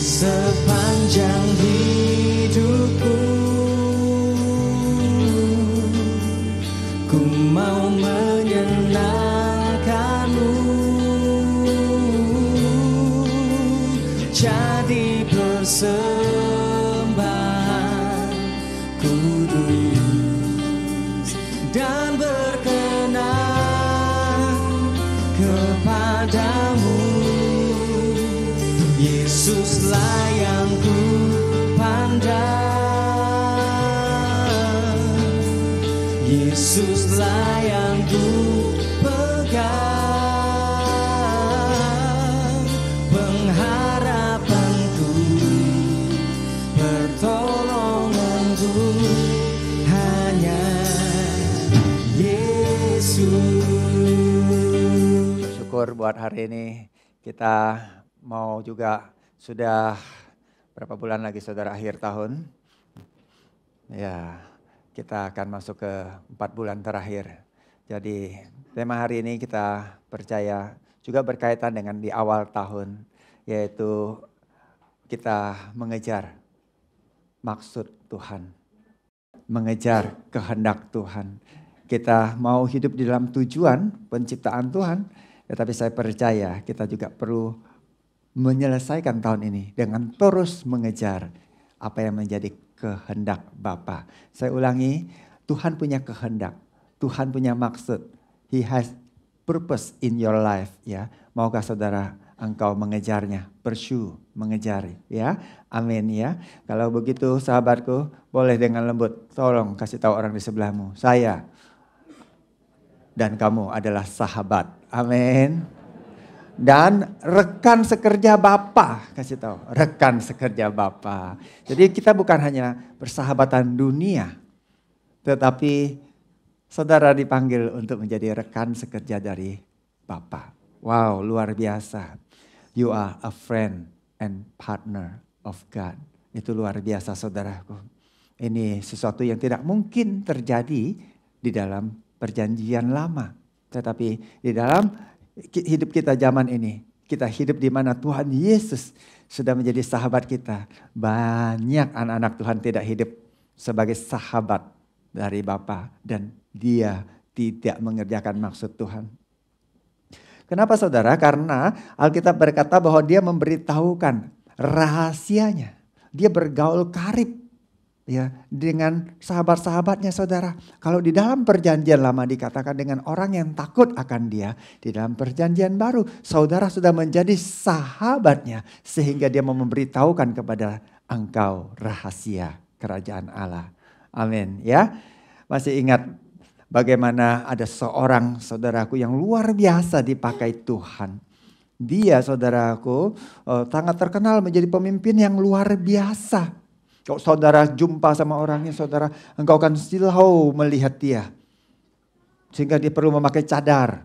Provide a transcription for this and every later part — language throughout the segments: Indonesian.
sepanjang hidupku. Ku mau menyenangkanmu, jadi persembahan kudus dan berkenan kepadamu. Yesuslah yang ku pandang, Yesuslah yang ku pegang, pengharapanku, pertolonganku hanya Yesus. Bersyukur buat hari ini kita mau juga sudah berapa bulan lagi saudara akhir tahun. Ya, kita akan masuk ke 4 bulan terakhir. Jadi tema hari ini kita percaya juga berkaitan dengan di awal tahun, yaitu kita mengejar maksud Tuhan, mengejar kehendak Tuhan. Kita mau hidup di dalam tujuan penciptaan Tuhan, tetapi saya percaya kita juga perlu menyelesaikan tahun ini dengan terus mengejar apa yang menjadi kehendak Bapa. Saya ulangi, Tuhan punya kehendak, Tuhan punya maksud. He has purpose in your life, ya. Maukah saudara engkau mengejarnya, pursue, mengejar, ya. Amin, ya. Kalau begitu sahabatku, boleh dengan lembut tolong kasih tahu orang di sebelahmu, saya dan kamu adalah sahabat. Amin. Dan rekan sekerja Bapa, kasih tahu, rekan sekerja Bapa. Jadi kita bukan hanya persahabatan dunia, tetapi saudara dipanggil untuk menjadi rekan sekerja dari Bapa. Wow, luar biasa. You are a friend and partner of God. Itu luar biasa saudaraku. Ini sesuatu yang tidak mungkin terjadi di dalam perjanjian lama. Tetapi di dalam hidup kita zaman ini, kita hidup di mana Tuhan Yesus sudah menjadi sahabat kita. Banyak anak-anak Tuhan tidak hidup sebagai sahabat dari Bapa dan dia tidak mengerjakan maksud Tuhan. Kenapa saudara? Karena Alkitab berkata bahwa dia memberitahukan rahasianya. Dia bergaul karib, ya, dengan sahabat-sahabatnya saudara. Kalau di dalam perjanjian lama dikatakan dengan orang yang takut akan dia, di dalam perjanjian baru saudara sudah menjadi sahabatnya sehingga dia mau memberitahukan kepada engkau rahasia kerajaan Allah. Amin, ya. Masih ingat bagaimana ada seorang saudaraku yang luar biasa dipakai Tuhan. Dia saudaraku sangat terkenal menjadi pemimpin yang luar biasa. Kalau saudara jumpa sama orangnya, saudara, engkau akan silau melihat dia. Sehingga dia perlu memakai cadar.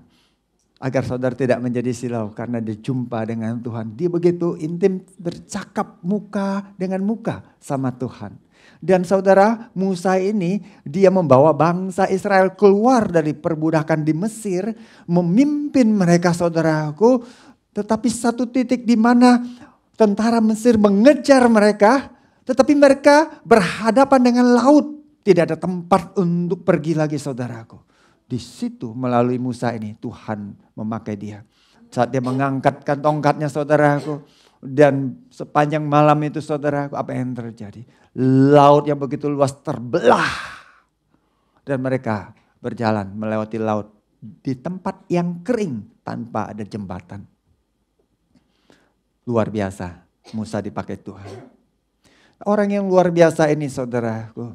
Agar saudara tidak menjadi silau karena dia jumpa dengan Tuhan. Dia begitu intim bercakap muka dengan muka sama Tuhan. Dan saudara, Musa ini dia membawa bangsa Israel keluar dari perbudakan di Mesir. Memimpin mereka saudaraku. Tetapi satu titik di mana tentara Mesir mengejar mereka. Tetapi mereka berhadapan dengan laut. Tidak ada tempat untuk pergi lagi saudaraku. Di situ melalui Musa ini Tuhan memakai dia. Saat dia mengangkatkan tongkatnya saudaraku. Dan sepanjang malam itu saudaraku, apa yang terjadi? Laut yang begitu luas terbelah. Dan mereka berjalan melewati laut di tempat yang kering tanpa ada jembatan. Luar biasa Musa dipakai Tuhan. Orang yang luar biasa ini saudaraku,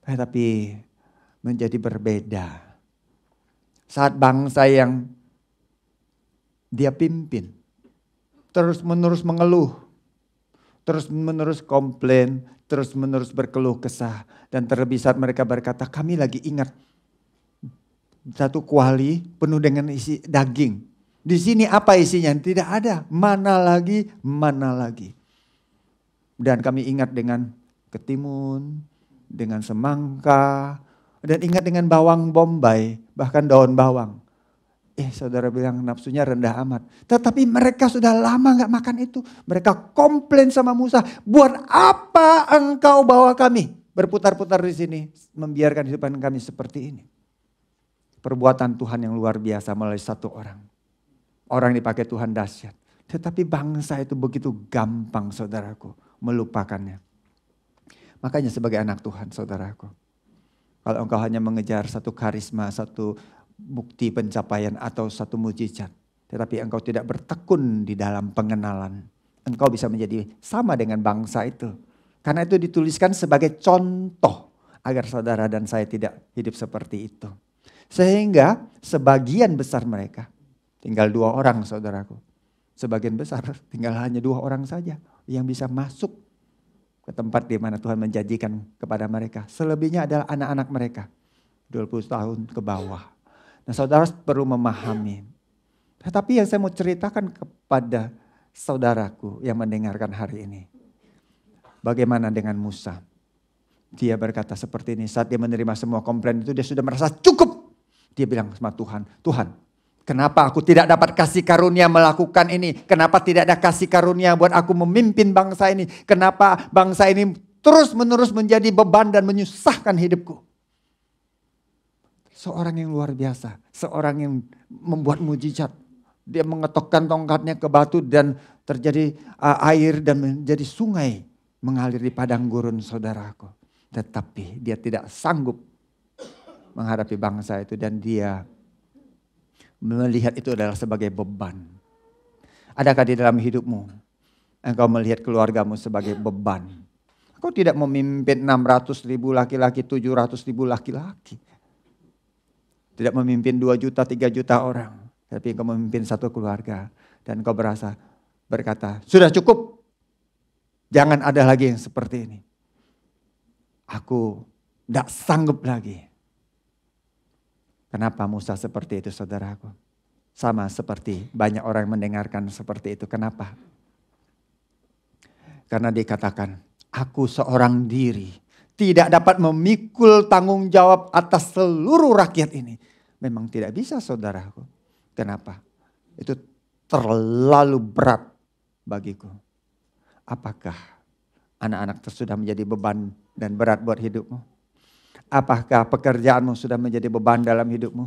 tapi menjadi berbeda. Saat bangsa yang dia pimpin, terus menerus mengeluh, terus menerus komplain, terus menerus berkeluh kesah. Dan terlebih saat mereka berkata, kami lagi ingat satu kuali penuh dengan isi daging. Di sini apa isinya? Tidak ada, mana lagi, mana lagi. Dan kami ingat dengan ketimun, dengan semangka, dan ingat dengan bawang bombay, bahkan daun bawang. Saudara bilang nafsunya rendah amat. Tetapi mereka sudah lama gak makan itu. Mereka komplain sama Musa. Buat apa engkau bawa kami berputar-putar di sini. Membiarkan kehidupan kami seperti ini. Perbuatan Tuhan yang luar biasa melalui satu orang. Orang dipakai Tuhan dahsyat. Tetapi bangsa itu begitu gampang saudaraku melupakannya. Makanya sebagai anak Tuhan saudaraku. Kalau engkau hanya mengejar satu karisma, satu bukti pencapaian atau satu mujizat. Tetapi engkau tidak bertekun di dalam pengenalan. Engkau bisa menjadi sama dengan bangsa itu. Karena itu dituliskan sebagai contoh. Agar saudara dan saya tidak hidup seperti itu. Sehingga sebagian besar mereka. Tinggal 2 orang saudaraku. Sebagian besar tinggal hanya 2 orang saja. Yang bisa masuk ke tempat di mana Tuhan menjanjikan kepada mereka. Selebihnya adalah anak-anak mereka. 20 tahun ke bawah. Nah saudara perlu memahami. Tetapi yang saya mau ceritakan kepada saudaraku yang mendengarkan hari ini. Bagaimana dengan Musa? Dia berkata seperti ini. Saat dia menerima semua komplain itu dia sudah merasa cukup. Dia bilang sama Tuhan. Tuhan, kenapa aku tidak dapat kasih karunia melakukan ini? Kenapa tidak ada kasih karunia buat aku memimpin bangsa ini? Kenapa bangsa ini terus menerus menjadi beban dan menyusahkan hidupku? Seorang yang luar biasa. Seorang yang membuat mujizat. Dia mengetokkan tongkatnya ke batu dan terjadi air dan menjadi sungai. Mengalir di padang gurun saudaraku. Tetapi dia tidak sanggup menghadapi bangsa itu. Dan dia melihat itu adalah sebagai beban. Adakah di dalam hidupmu engkau melihat keluargamu sebagai beban? Engkau tidak memimpin 600.000 laki-laki, 700.000 laki-laki. Tidak memimpin 2 juta, 3 juta orang. Tapi engkau memimpin satu keluarga. Dan engkau berkata, sudah cukup. Jangan ada lagi yang seperti ini. Aku tidak sanggup lagi. Kenapa Musa seperti itu saudaraku? Sama seperti banyak orang mendengarkan seperti itu. Kenapa? Karena dikatakan, aku seorang diri. Tidak dapat memikul tanggung jawab atas seluruh rakyat ini. Memang tidak bisa saudaraku. Kenapa? Itu terlalu berat bagiku. Apakah anak-anak sudah menjadi beban dan berat buat hidupmu? Apakah pekerjaanmu sudah menjadi beban dalam hidupmu?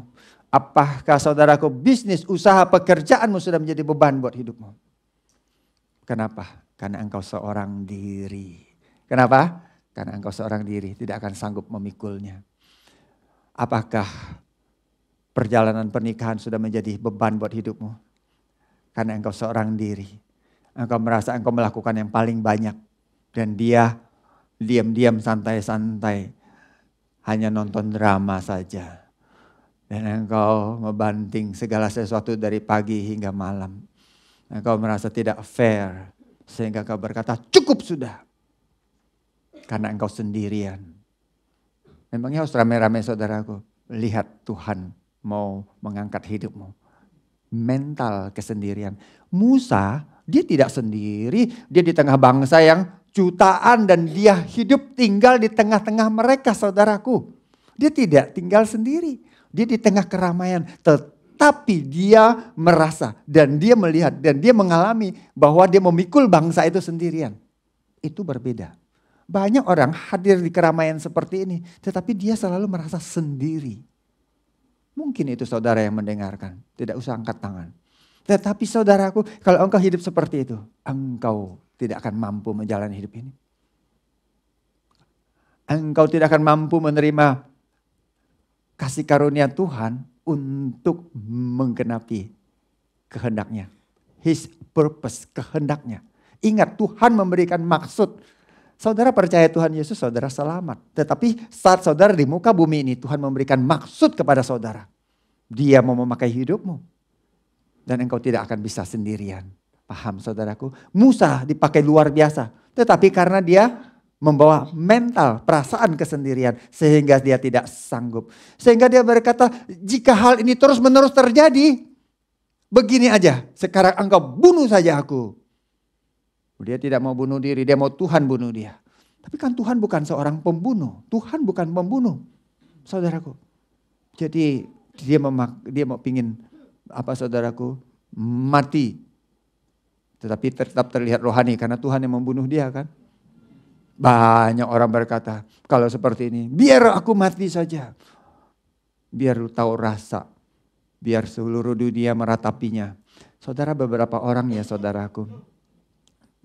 Apakah saudaraku bisnis, usaha, pekerjaanmu sudah menjadi beban buat hidupmu? Kenapa? Karena engkau seorang diri. Kenapa? Karena engkau seorang diri tidak akan sanggup memikulnya. Apakah perjalanan pernikahan sudah menjadi beban buat hidupmu? Karena engkau seorang diri. Engkau merasa engkau melakukan yang paling banyak. Dan dia diam-diam santai-santai. Hanya nonton drama saja. Dan engkau membanting segala sesuatu dari pagi hingga malam. Engkau merasa tidak fair. Sehingga engkau berkata cukup sudah. Karena engkau sendirian. Memangnya harus rame-rame saudaraku. Lihat Tuhan mau mengangkat hidupmu. Mental kesendirian. Musa dia tidak sendiri. Dia di tengah bangsa yang jutaan dan dia hidup tinggal di tengah-tengah mereka saudaraku. Dia tidak tinggal sendiri. Dia di tengah keramaian. Tetapi dia merasa dan dia melihat dan dia mengalami bahwa dia memikul bangsa itu sendirian. Itu berbeda. Banyak orang hadir di keramaian seperti ini. Tetapi dia selalu merasa sendiri. Mungkin itu saudara yang mendengarkan. Tidak usah angkat tangan. Tetapi saudaraku, kalau engkau hidup seperti itu, engkau tidak akan mampu menjalani hidup ini. Engkau tidak akan mampu menerima kasih karunia Tuhan untuk menggenapi kehendaknya. His purpose, kehendaknya. Ingat Tuhan memberikan maksud. Saudara percaya Tuhan Yesus, saudara selamat. Tetapi saat saudara di muka bumi ini, Tuhan memberikan maksud kepada saudara. Dia mau memakai hidupmu. Dan engkau tidak akan bisa sendirian. Paham saudaraku? Musa dipakai luar biasa. Tetapi karena dia membawa mental, perasaan kesendirian. Sehingga dia tidak sanggup. Sehingga dia berkata, jika hal ini terus menerus terjadi. Begini aja, sekarang engkau bunuh saja aku. Dia tidak mau bunuh diri, dia mau Tuhan bunuh dia. Tapi kan Tuhan bukan seorang pembunuh. Tuhan bukan pembunuh. Saudaraku. Jadi dia mau pingin apa saudaraku, mati. Tetapi tetap terlihat rohani karena Tuhan yang membunuh dia kan. Banyak orang berkata, kalau seperti ini, biar aku mati saja. Biar lu tahu rasa. Biar seluruh dunia meratapinya. Saudara, beberapa orang ya saudaraku,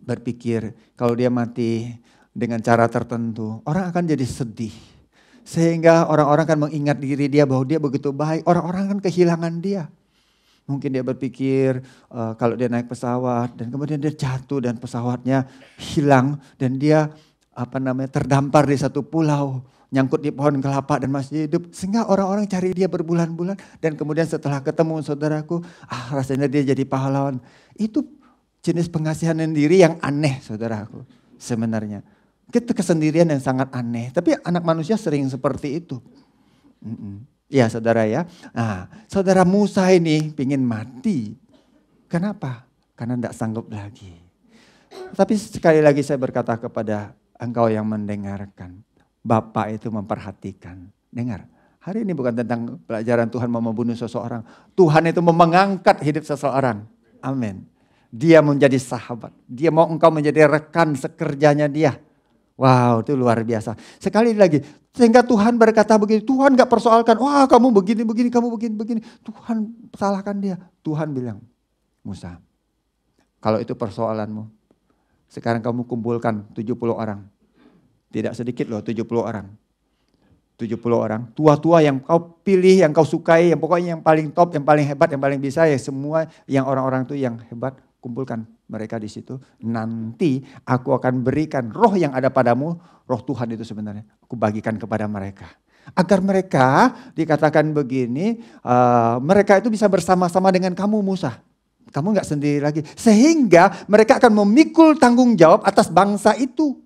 berpikir kalau dia mati dengan cara tertentu, orang akan jadi sedih. Sehingga orang-orang akan mengingat diri dia bahwa dia begitu baik. Orang-orang akan kehilangan dia. Mungkin dia berpikir kalau dia naik pesawat dan kemudian dia jatuh dan pesawatnya hilang. Dan dia terdampar di satu pulau, nyangkut di pohon kelapa dan masih hidup. Sehingga orang-orang cari dia berbulan-bulan. Dan kemudian setelah ketemu saudaraku, rasanya dia jadi pahlawan. Itu jenis pengasihan diri yang aneh saudaraku sebenarnya. Itu kesendirian yang sangat aneh. Tapi anak manusia sering seperti itu. Ya saudara ya. Nah, saudara Musa ini pingin mati. Kenapa? Karena tidak sanggup lagi. Tapi sekali lagi saya berkata kepada engkau yang mendengarkan. Bapa itu memperhatikan. Dengar, hari ini bukan tentang pelajaran Tuhan mau membunuh seseorang. Tuhan itu mau mengangkat hidup seseorang. Amin. Dia menjadi sahabat. Dia mau engkau menjadi rekan sekerjanya dia. Wow, itu luar biasa. Sekali lagi, sehingga Tuhan berkata begini. Tuhan gak persoalkan, wah kamu begini, kamu begini. Tuhan salahkan dia. Tuhan bilang, Musa, kalau itu persoalanmu, sekarang kamu kumpulkan 70 orang. Tidak sedikit loh, 70 orang. 70 orang, tua-tua yang kau pilih, yang kau sukai, yang pokoknya yang paling top, yang paling hebat, yang paling bisa, ya semua yang orang-orang itu yang hebat, kumpulkan mereka di situ. Nanti aku akan berikan roh yang ada padamu, roh Tuhan itu sebenarnya, aku bagikan kepada mereka. Agar mereka dikatakan begini, mereka itu bisa bersama-sama dengan kamu Musa. Kamu gak sendiri lagi. Sehingga mereka akan memikul tanggung jawab atas bangsa itu.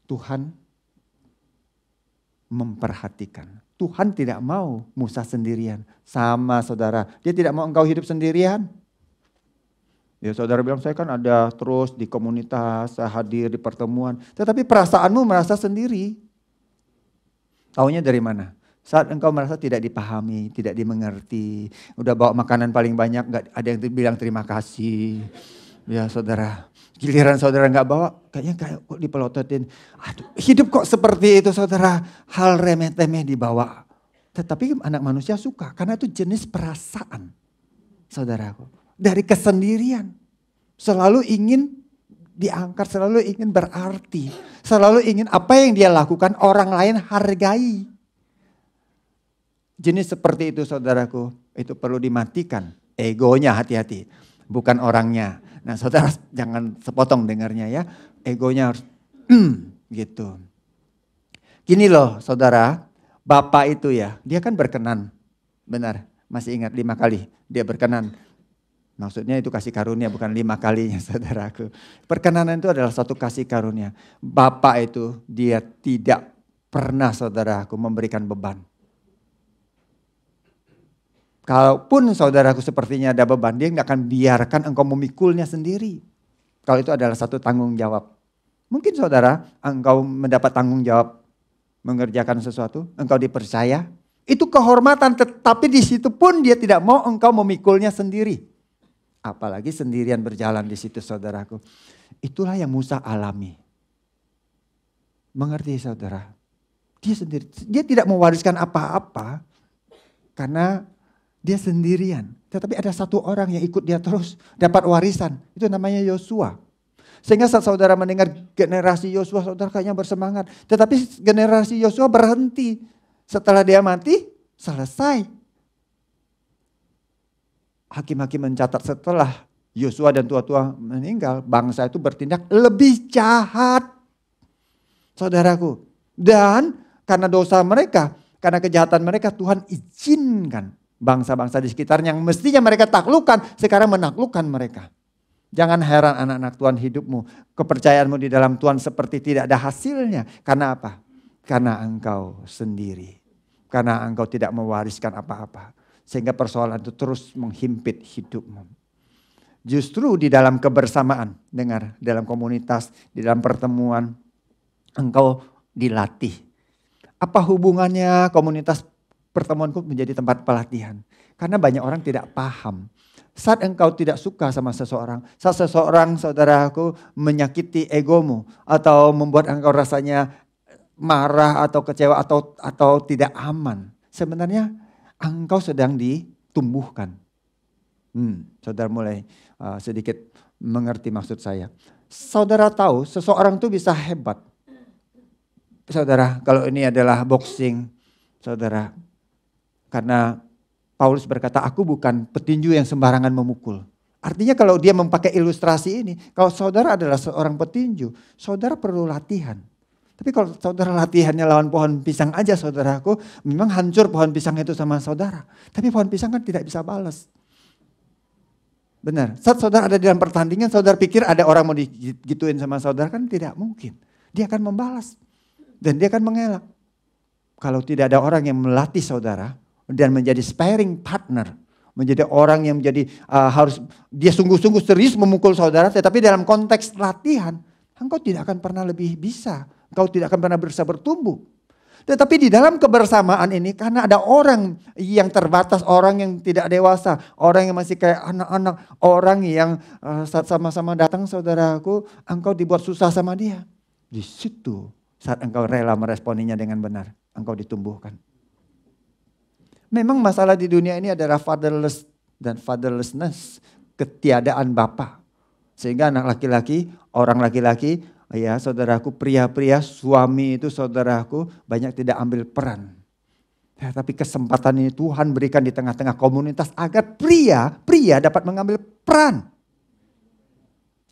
Tuhan memperhatikan. Tuhan tidak mau Musa sendirian. Sama saudara, dia tidak mau engkau hidup sendirian. Ya saudara bilang, saya kan ada terus di komunitas, saya hadir di pertemuan. Tetapi perasaanmu merasa sendiri. Taunya dari mana? Saat engkau merasa tidak dipahami, tidak dimengerti. Udah bawa makanan paling banyak, gak ada yang bilang terima kasih. Ya saudara, giliran saudara gak bawa, kayaknya kayak kok dipelototin. Aduh, hidup kok seperti itu saudara, hal remeh-temeh dibawa. Tetapi anak manusia suka, karena itu jenis perasaan. Saudaraku, dari kesendirian. Selalu ingin diangkat, selalu ingin berarti. Selalu ingin apa yang dia lakukan orang lain hargai. Jenis seperti itu saudaraku, itu perlu dimatikan. Egonya hati-hati, bukan orangnya. Nah saudara jangan sepotong dengarnya ya. Egonya harus gitu. Gini loh saudara, Bapak itu ya, dia kan berkenan. Benar, masih ingat 5 kali dia berkenan. Maksudnya itu kasih karunia, bukan 5 kalinya saudaraku. Perkenanan itu adalah satu kasih karunia. Bapak itu dia tidak pernah saudaraku memberikan beban. Kalaupun saudaraku sepertinya ada beban, dia nggak akan biarkan engkau memikulnya sendiri. Kalau itu adalah satu tanggung jawab. Mungkin saudara, engkau mendapat tanggung jawab mengerjakan sesuatu, engkau dipercaya. Itu kehormatan, tetapi di situ pun dia tidak mau engkau memikulnya sendiri. Apalagi sendirian berjalan di situ saudaraku. Itulah yang Musa alami. Mengerti saudara? Dia sendiri, dia tidak mewariskan apa-apa karena dia sendirian. Tetapi ada satu orang yang ikut dia terus dapat warisan. Itu namanya Yosua. Sehingga saat saudara mendengar generasi Yosua, saudara kayaknya bersemangat. Tetapi generasi Yosua berhenti. Setelah dia mati, selesai. Hakim-hakim mencatat setelah Yosua dan tua-tua meninggal, bangsa itu bertindak lebih jahat. Saudaraku. Dan karena dosa mereka, karena kejahatan mereka, Tuhan izinkan bangsa-bangsa di sekitarnya yang mestinya mereka taklukkan, sekarang menaklukkan mereka. Jangan heran anak-anak Tuhan hidupmu, kepercayaanmu di dalam Tuhan seperti tidak ada hasilnya. Karena apa? Karena engkau sendiri. Karena engkau tidak mewariskan apa-apa. Sehingga persoalan itu terus menghimpit hidupmu. Justru di dalam kebersamaan, dengar, dalam komunitas, di dalam pertemuan, engkau dilatih. Apa hubungannya komunitas pertemuanku menjadi tempat pelatihan? Karena banyak orang tidak paham. Saat engkau tidak suka sama seseorang, saat seseorang, saudaraku, menyakiti egomu atau membuat engkau rasanya marah atau kecewa atau tidak aman, sebenarnya engkau sedang ditumbuhkan. Saudara mulai sedikit mengerti maksud saya. Saudara tahu seseorang itu bisa hebat. Saudara, kalau ini adalah boxing, saudara, karena Paulus berkata, aku bukan petinju yang sembarangan memukul. Artinya kalau dia memakai ilustrasi ini, kalau saudara adalah seorang petinju, saudara perlu latihan. Tapi kalau saudara latihannya lawan pohon pisang aja, saudaraku, memang hancur pohon pisang itu sama saudara. Tapi pohon pisang kan tidak bisa balas. Benar, saat saudara ada di dalam pertandingan, saudara pikir ada orang mau digituin sama saudara, kan tidak mungkin. Dia akan membalas dan dia akan mengelak. Kalau tidak ada orang yang melatih saudara, dan menjadi sparring partner, menjadi orang yang menjadi harus dia sungguh-sungguh serius memukul saudara, tetapi dalam konteks latihan, engkau tidak akan pernah lebih bisa, engkau tidak akan pernah bisa bertumbuh. Tetapi di dalam kebersamaan ini, karena ada orang yang terbatas, orang yang tidak dewasa, orang yang masih kayak anak-anak, orang yang saat sama-sama datang saudaraku, engkau dibuat susah sama dia. Di situ saat engkau rela meresponinya dengan benar, engkau ditumbuhkan. Memang masalah di dunia ini adalah fatherless dan fatherlessness, ketiadaan bapa. Sehingga anak laki-laki, orang laki-laki, ya saudaraku, pria-pria, suami itu saudaraku banyak tidak ambil peran. Ya, tapi kesempatan ini Tuhan berikan di tengah-tengah komunitas agar pria dapat mengambil peran.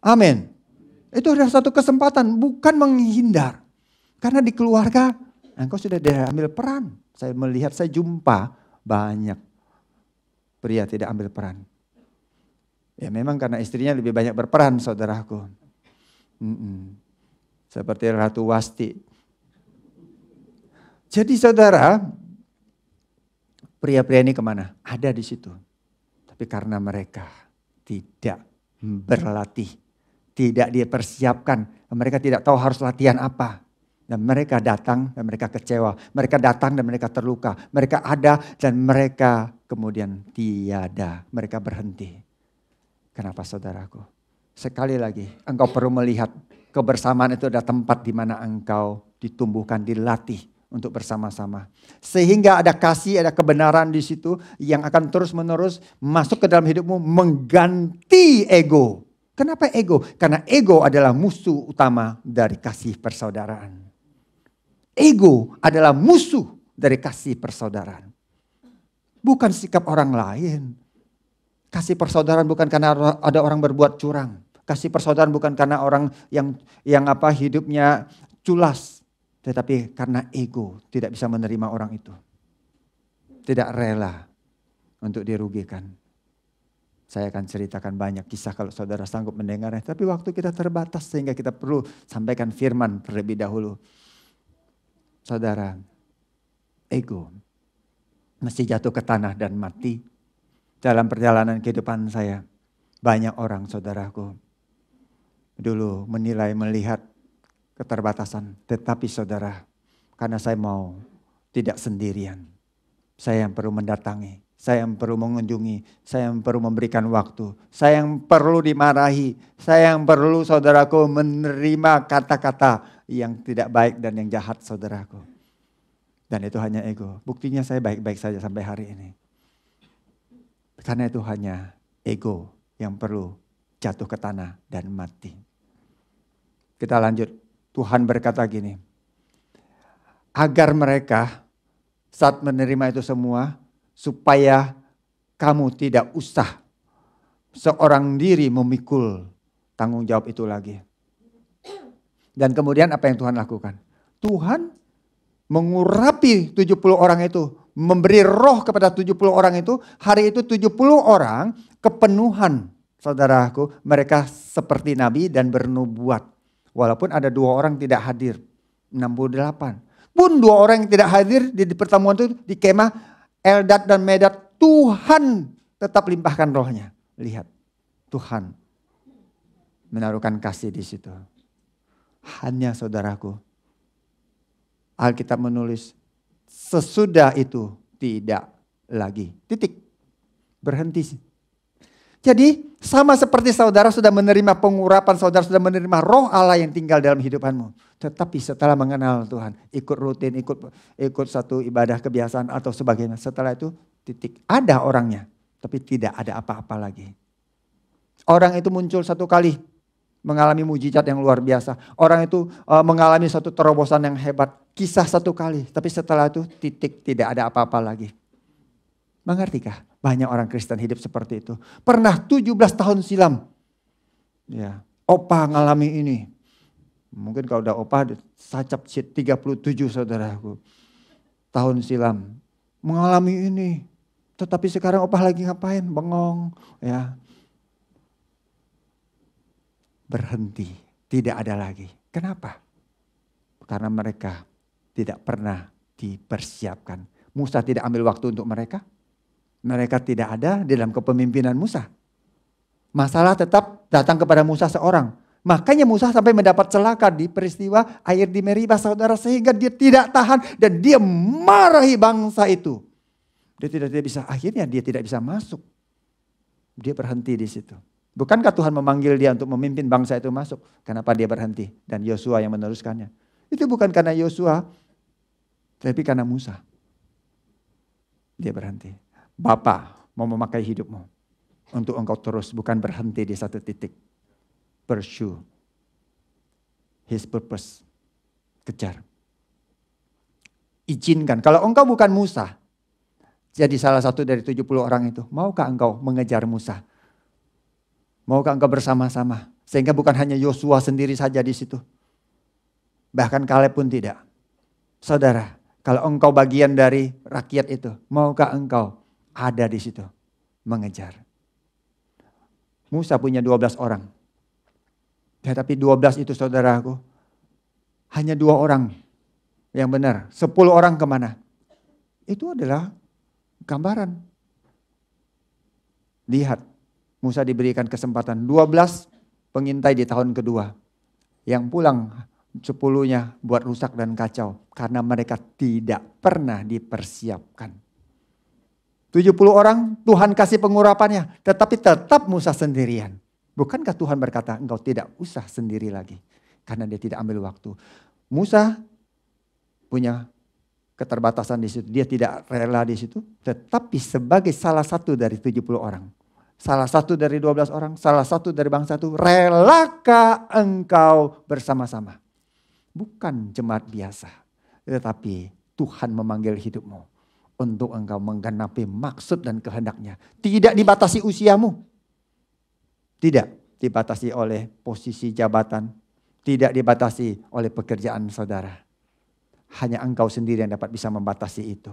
Amin. Itu adalah satu kesempatan, bukan menghindar. Karena di keluarga engkau sudah diambil peran. Saya melihat, saya jumpa banyak pria tidak ambil peran. Ya memang karena istrinya lebih banyak berperan, saudaraku. Seperti Ratu Wasti. Jadi saudara, pria-pria ini kemana? Ada di situ. Tapi karena mereka tidak berlatih, tidak dipersiapkan, mereka tidak tahu harus latihan apa. Dan mereka datang dan mereka kecewa. Mereka datang dan mereka terluka. Mereka ada dan mereka kemudian tiada. Mereka berhenti. Kenapa saudaraku? Sekali lagi, engkau perlu melihat kebersamaan itu ada tempat di mana engkau ditumbuhkan, dilatih untuk bersama-sama. Sehingga ada kasih, ada kebenaran di situ yang akan terus-menerus masuk ke dalam hidupmu mengganti ego. Kenapa ego? Karena ego adalah musuh utama dari kasih persaudaraan. Ego adalah musuh dari kasih persaudaraan. Bukan sikap orang lain. Kasih persaudaraan bukan karena ada orang berbuat curang. Kasih persaudaraan bukan karena orang yang hidupnya culas. Tetapi karena ego tidak bisa menerima orang itu. Tidak rela untuk dirugikan. Saya akan ceritakan banyak kisah kalau saudara sanggup mendengarnya. Tapi waktu kita terbatas sehingga kita perlu sampaikan firman terlebih dahulu. Saudara, ego mesti jatuh ke tanah dan mati. Dalam perjalanan kehidupan saya, banyak orang saudaraku dulu menilai, melihat keterbatasan. Tetapi saudara, karena saya mau tidak sendirian. Saya yang perlu mendatangi, saya yang perlu mengunjungi, saya yang perlu memberikan waktu. Saya yang perlu dimarahi, saya yang perlu saudaraku menerima kata-kata yang tidak baik dan yang jahat saudaraku. Dan itu hanya ego. Buktinya saya baik-baik saja sampai hari ini. Karena itu hanya ego yang perlu jatuh ke tanah dan mati. Kita lanjut. Tuhan berkata gini. Agar mereka saat menerima itu semua, supaya kamu tidak usah seorang diri memikul tanggung jawab itu lagi. Dan kemudian apa yang Tuhan lakukan? Tuhan mengurapi 70 orang itu. Memberi roh kepada 70 orang itu. Hari itu 70 orang kepenuhan. Saudaraku, mereka seperti nabi dan bernubuat. Walaupun ada 2 orang tidak hadir. 68. Pun 2 orang yang tidak hadir di pertemuan itu di kemah Eldad dan Medad. Tuhan tetap limpahkan rohnya. Lihat, Tuhan menaruhkan kasih di situ. Hanya saudaraku, Alkitab menulis sesudah itu tidak lagi. Titik. Berhenti. Jadi sama seperti saudara sudah menerima pengurapan, saudara sudah menerima roh Allah yang tinggal dalam hidupanmu. Tetapi setelah mengenal Tuhan, ikut rutin, ikut satu ibadah kebiasaan atau sebagainya. Setelah itu titik, ada orangnya, tapi tidak ada apa-apa lagi. Orang itu muncul satu kali, mengalami mujizat yang luar biasa. Orang itu mengalami satu terobosan yang hebat, kisah satu kali. Tapi setelah itu titik, tidak ada apa-apa lagi. Mengertikah? Banyak orang Kristen hidup seperti itu. Pernah 17 tahun silam. Ya, opa ngalami ini. Mungkin kalau udah opa sacap 37 saudaraku. Tahun silam. Mengalami ini. Tetapi sekarang opa lagi ngapain? Bengong. Ya. Berhenti. Tidak ada lagi. Kenapa? Karena mereka tidak pernah dipersiapkan. Musa tidak ambil waktu untuk mereka. Mereka tidak ada di dalam kepemimpinan Musa. Masalah tetap datang kepada Musa seorang. Makanya Musa sampai mendapat celaka di peristiwa air di Meribah saudara. Sehingga dia tidak tahan dan dia marahi bangsa itu. Dia tidak bisa, akhirnya dia tidak bisa masuk. Dia berhenti di situ. Bukankah Tuhan memanggil dia untuk memimpin bangsa itu masuk? Kenapa dia berhenti? Dan Yosua yang meneruskannya. Itu bukan karena Yosua, tapi karena Musa. Dia berhenti. Bapa mau memakai hidupmu untuk engkau terus, bukan berhenti di satu titik. Pursue His purpose. Kejar. Izinkan. Kalau engkau bukan Musa, jadi salah satu dari 70 orang itu, maukah engkau mengejar Musa? Maukah engkau bersama-sama? Sehingga bukan hanya Yosua sendiri saja di situ. Bahkan Kaleb pun tidak. Saudara, kalau engkau bagian dari rakyat itu, maukah engkau ada di situ mengejar? Musa punya 12 orang. Tetapi 12 itu saudaraku, hanya 2 orang yang benar. 10 orang kemana? Itu adalah gambaran. Lihat, Musa diberikan kesempatan 12 pengintai di tahun kedua. Yang pulang 10-nya buat rusak dan kacau. Karena mereka tidak pernah dipersiapkan. 70 orang Tuhan kasih pengurapannya. Tetapi tetap Musa sendirian. Bukankah Tuhan berkata engkau tidak usah sendiri lagi. Karena dia tidak ambil waktu. Musa punya keterbatasan di situ. Dia tidak rela di situ. Tetapi sebagai salah satu dari 70 orang. Salah satu dari 12 orang. Salah satu dari bangsa itu. Relakah engkau bersama-sama. Bukan jemaat biasa. Tetapi Tuhan memanggil hidupmu. Untuk engkau menggenapi maksud dan kehendaknya. Tidak dibatasi usiamu. Tidak dibatasi oleh posisi jabatan. Tidak dibatasi oleh pekerjaan saudara. Hanya engkau sendiri yang dapat bisa membatasi itu.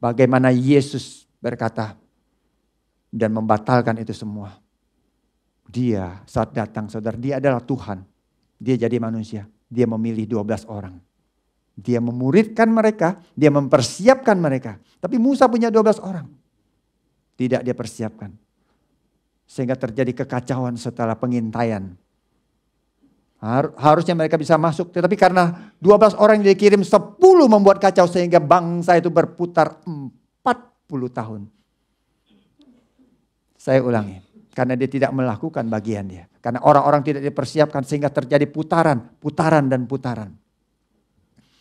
Bagaimana Yesus berkata dan membatalkan itu semua. Dia saat datang saudara, dia adalah Tuhan. Dia jadi manusia. Dia memilih 12 orang. Dia memuridkan mereka, dia mempersiapkan mereka. Tapi Musa punya 12 orang. Tidak dia persiapkan. Sehingga terjadi kekacauan setelah pengintaian. Harusnya mereka bisa masuk. Tetapi karena 12 orang yang dikirim 10 membuat kacau. Sehingga bangsa itu berputar 40 tahun. Saya ulangi. Karena dia tidak melakukan bagian dia. Karena orang-orang tidak dipersiapkan sehingga terjadi putaran dan putaran.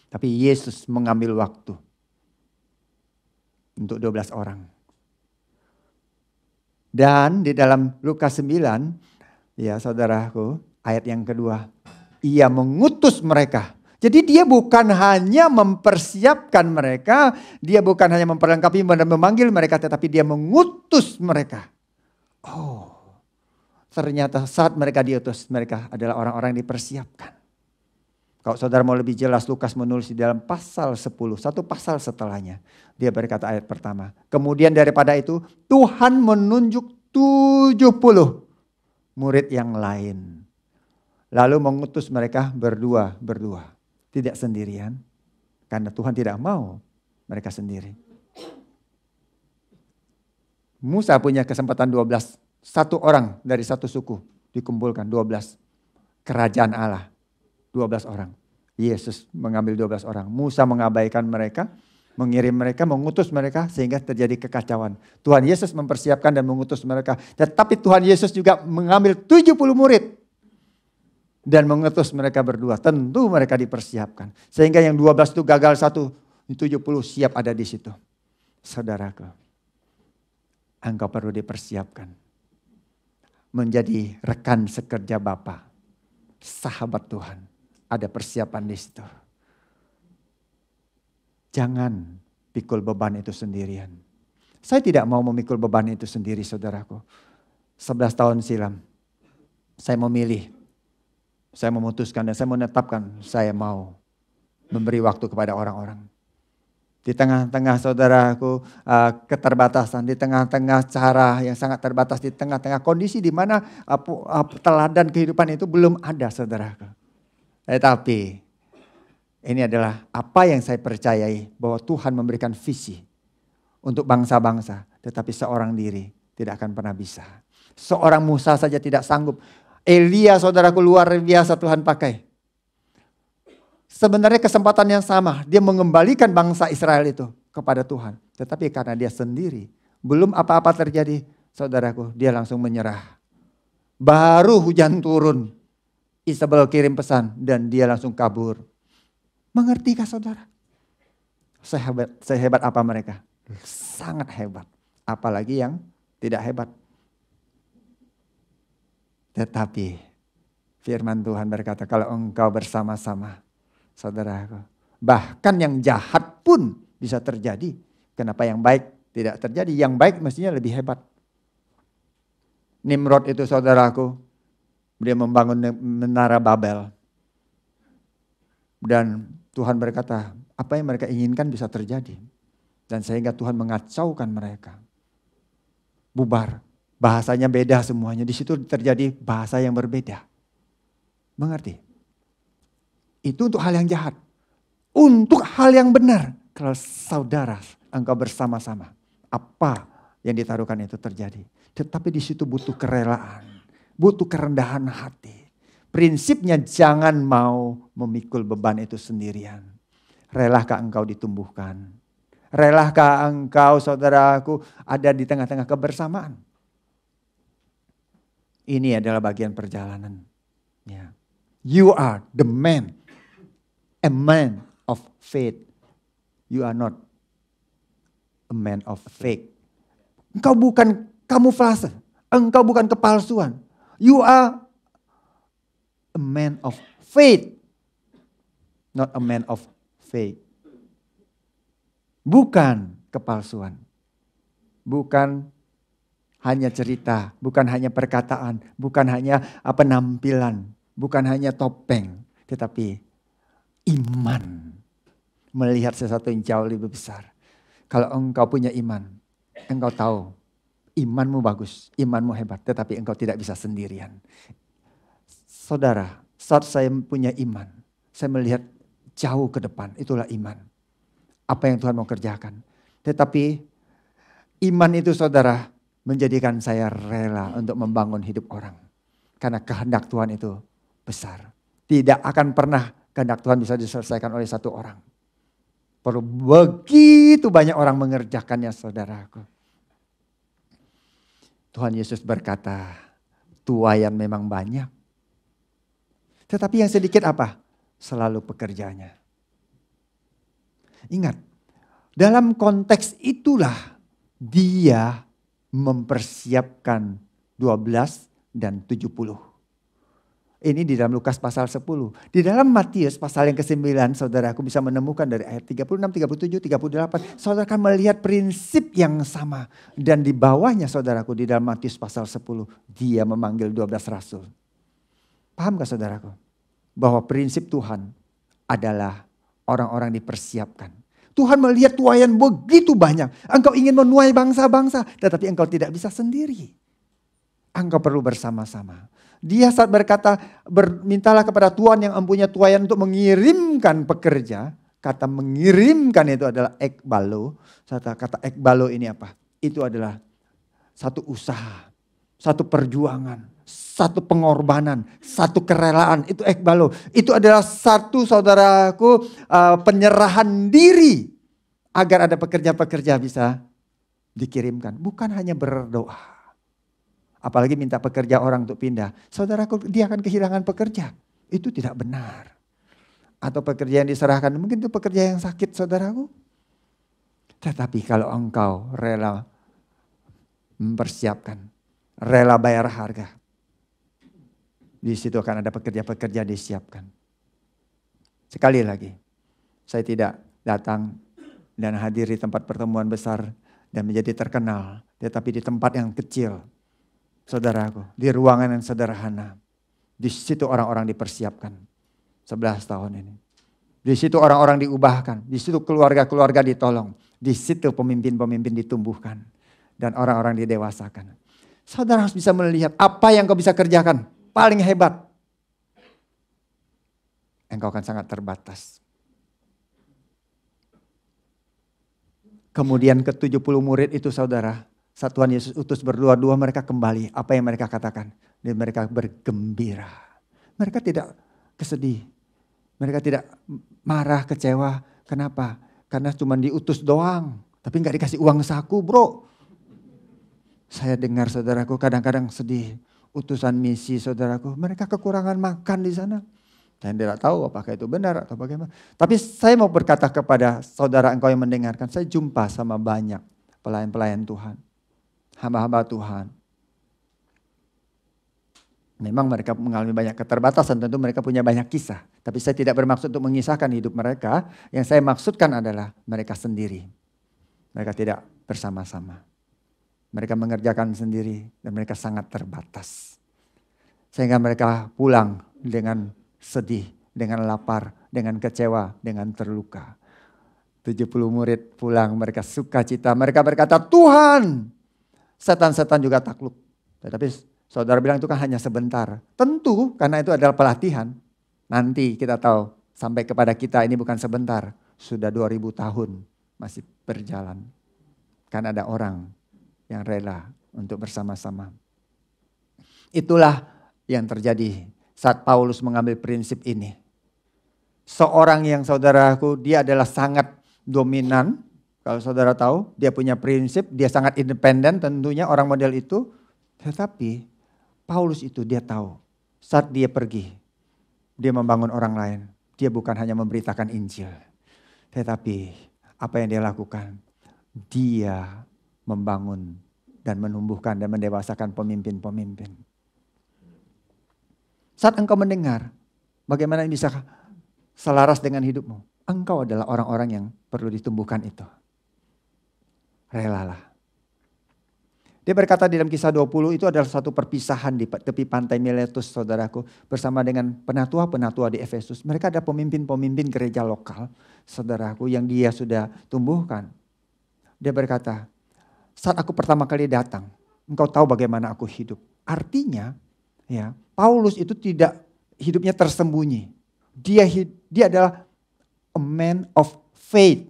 Tapi Yesus mengambil waktu untuk 12 orang. Dan di dalam Lukas 9, ya saudaraku, ayat yang kedua. Ia mengutus mereka. Jadi dia bukan hanya mempersiapkan mereka. Dia bukan hanya memperlengkapi dan memanggil mereka. Tetapi dia mengutus mereka. Oh, ternyata saat mereka diutus, mereka adalah orang-orang yang dipersiapkan. Kalau saudara mau lebih jelas, Lukas menulis di dalam pasal 10, satu pasal setelahnya. Dia berkata ayat pertama. Kemudian daripada itu, Tuhan menunjuk 70 murid yang lain. Lalu mengutus mereka berdua. Tidak sendirian. Karena Tuhan tidak mau mereka sendiri. Musa punya kesempatan 12. Satu orang dari satu suku dikumpulkan 12. Kerajaan Allah. 12 orang. Yesus mengambil 12 orang. Musa mengabaikan mereka. mengirim mereka, mengutus mereka sehingga terjadi kekacauan. Tuhan Yesus mempersiapkan dan mengutus mereka. Tetapi Tuhan Yesus juga mengambil 70 murid dan mengutus mereka berdua. Tentu mereka dipersiapkan. Sehingga yang 12 itu gagal satu, 70 siap ada di situ. Saudaraku, engkau perlu dipersiapkan. Menjadi rekan sekerja Bapa, sahabat Tuhan. Ada persiapan di situ. Jangan pikul beban itu sendirian. Saya tidak mau memikul beban itu sendiri, saudaraku. 11 tahun silam, saya memilih. Saya memutuskan dan saya menetapkan saya mau memberi waktu kepada orang-orang. Di tengah-tengah saudaraku keterbatasan, di tengah-tengah cara yang sangat terbatas, di tengah-tengah kondisi di mana teladan kehidupan itu belum ada, saudaraku. Tetapi ini adalah apa yang saya percayai, bahwa Tuhan memberikan visi untuk bangsa-bangsa. Tetapi seorang diri tidak akan pernah bisa. Seorang Musa saja tidak sanggup. Elia, saudaraku, luar biasa Tuhan pakai. Sebenarnya kesempatan yang sama. Dia mengembalikan bangsa Israel itu kepada Tuhan. Tetapi karena dia sendiri, belum apa-apa terjadi, saudaraku, dia langsung menyerah. Baru hujan turun, Isabel kirim pesan dan dia langsung kabur. Mengertikah saudara? Sehebat apa mereka? Sangat hebat. Apalagi yang tidak hebat. Tetapi firman Tuhan berkata, kalau engkau bersama-sama, saudaraku, bahkan yang jahat pun bisa terjadi. Kenapa yang baik tidak terjadi? Yang baik mestinya lebih hebat. Nimrod itu, saudaraku, dia membangun menara Babel. Dan Tuhan berkata, apa yang mereka inginkan bisa terjadi. Dan sehingga Tuhan mengacaukan mereka. Bubar. Bahasanya beda semuanya. Di situ terjadi bahasa yang berbeda. Mengerti? Itu untuk hal yang jahat. Untuk hal yang benar. Kalau saudara, engkau bersama-sama. Apa yang ditaruhkan itu terjadi. Tetapi di situ butuh kerelaan. Butuh kerendahan hati. Prinsipnya jangan mau memikul beban itu sendirian. Relahkah engkau ditumbuhkan? Relahkah engkau, saudaraku, ada di tengah-tengah kebersamaan? Ini adalah bagian perjalanan. Ya. You are the man. A man of faith. You are not a man of fake. Engkau bukan kamuflase. Engkau bukan kepalsuan. You are a man of faith. Not a man of fake. Bukan kepalsuan. Bukan hanya cerita, bukan hanya perkataan, bukan hanya penampilan, bukan hanya topeng, tetapi iman. Melihat sesuatu yang jauh lebih besar. Kalau engkau punya iman, engkau tahu imanmu bagus, imanmu hebat, tetapi engkau tidak bisa sendirian. Saudara, saat saya punya iman, saya melihat jauh ke depan, itulah iman. Apa yang Tuhan mau kerjakan. Tetapi iman itu, saudara, menjadikan saya rela untuk membangun hidup orang. Karena kehendak Tuhan itu besar. Tidak akan pernah kehendak Tuhan bisa diselesaikan oleh satu orang. Perlu begitu banyak orang mengerjakannya, saudaraku. Tuhan Yesus berkata, tuaian memang banyak. Tetapi yang sedikit apa? Selalu pekerjanya. Ingat, dalam konteks itulah dia mempersiapkan 12 dan 70. Ini di dalam Lukas pasal 10. Di dalam Matius pasal yang ke-9, saudara, aku bisa menemukan dari ayat 36, 37, 38. Saudara akan melihat prinsip yang sama. Dan di bawahnya, saudaraku, di dalam Matius pasal 10, dia memanggil 12 rasul. Pahamkah, saudaraku? Bahwa prinsip Tuhan adalah orang-orang dipersiapkan. Tuhan melihat tuaian begitu banyak. Engkau ingin menuai bangsa-bangsa, tetapi engkau tidak bisa sendiri. Engkau perlu bersama-sama. Dia saat berkata, mintalah kepada Tuhan yang mempunyai tuaian untuk mengirimkan pekerja. Kata mengirimkan itu adalah ekbalo. Kata ekbalo ini apa? Itu adalah satu usaha, satu perjuangan, satu pengorbanan, satu kerelaan. Itu ekbalo. Itu adalah satu, saudaraku, penyerahan diri agar ada pekerja-pekerja bisa dikirimkan. Bukan hanya berdoa. Apalagi minta pekerja orang untuk pindah. Saudaraku, dia akan kehilangan pekerja. Itu tidak benar. Atau pekerja yang diserahkan, mungkin itu pekerja yang sakit saudaraku. Tetapi kalau engkau rela mempersiapkan, rela bayar harga, di situ akan ada pekerja-pekerja disiapkan. Sekali lagi, saya tidak datang dan hadir di tempat pertemuan besar dan menjadi terkenal, tetapi di tempat yang kecil, saudaraku, di ruangan yang sederhana, di situ orang-orang dipersiapkan 11 tahun ini. Di situ orang-orang diubahkan, di situ keluarga-keluarga ditolong, di situ pemimpin-pemimpin ditumbuhkan dan orang-orang didewasakan. Saudara harus bisa melihat apa yang kau bisa kerjakan paling hebat. Engkau akan sangat terbatas. Kemudian ke-70 murid itu saudara, saat Tuhan Yesus utus berdua-dua mereka kembali. Apa yang mereka katakan? Dan mereka bergembira. Mereka tidak kesedih. Mereka tidak marah, kecewa. Kenapa? Karena cuma diutus doang. Tapi gak dikasih uang saku bro. Saya dengar saudaraku kadang-kadang sedih. Utusan misi saudaraku. Mereka kekurangan makan di sana. Saya tidak tahu apakah itu benar atau bagaimana. Tapi saya mau berkata kepada saudara engkau yang mendengarkan. Saya jumpa sama banyak pelayan-pelayan Tuhan. Hamba-hamba Tuhan. Memang mereka mengalami banyak keterbatasan, tentu mereka punya banyak kisah. Tapi saya tidak bermaksud untuk mengisahkan hidup mereka. Yang saya maksudkan adalah mereka sendiri. Mereka tidak bersama-sama. Mereka mengerjakan sendiri dan mereka sangat terbatas. Sehingga mereka pulang dengan sedih, dengan lapar, dengan kecewa, dengan terluka. 70 murid pulang, mereka sukacita. Mereka berkata, Tuhan, setan-setan juga takluk. Tetapi saudara bilang itu kan hanya sebentar. Tentu karena itu adalah pelatihan. Nanti kita tahu sampai kepada kita ini bukan sebentar. Sudah 2000 tahun masih berjalan. Karena ada orang yang rela untuk bersama-sama. Itulah yang terjadi saat Paulus mengambil prinsip ini. Seorang yang saudaraku dia adalah sangat dominan. Kalau saudara tahu dia punya prinsip. Dia sangat independen tentunya orang model itu. Tetapi Paulus itu dia tahu saat dia pergi, dia membangun orang lain. Dia bukan hanya memberitakan Injil. Tetapi apa yang dia lakukan? Dia membangun dan menumbuhkan dan mendewasakan pemimpin-pemimpin. Saat engkau mendengar bagaimana ini bisa selaras dengan hidupmu. Engkau adalah orang-orang yang perlu ditumbuhkan itu. Relalah. Dia berkata di dalam kisah 20 itu adalah satu perpisahan di tepi pantai Miletus saudaraku. Bersama dengan penatua-penatua di Efesus. Mereka ada pemimpin-pemimpin gereja lokal saudaraku yang dia sudah tumbuhkan. Dia berkata, saat aku pertama kali datang, engkau tahu bagaimana aku hidup. Artinya ya Paulus itu tidak hidupnya tersembunyi. Dia adalah a man of faith.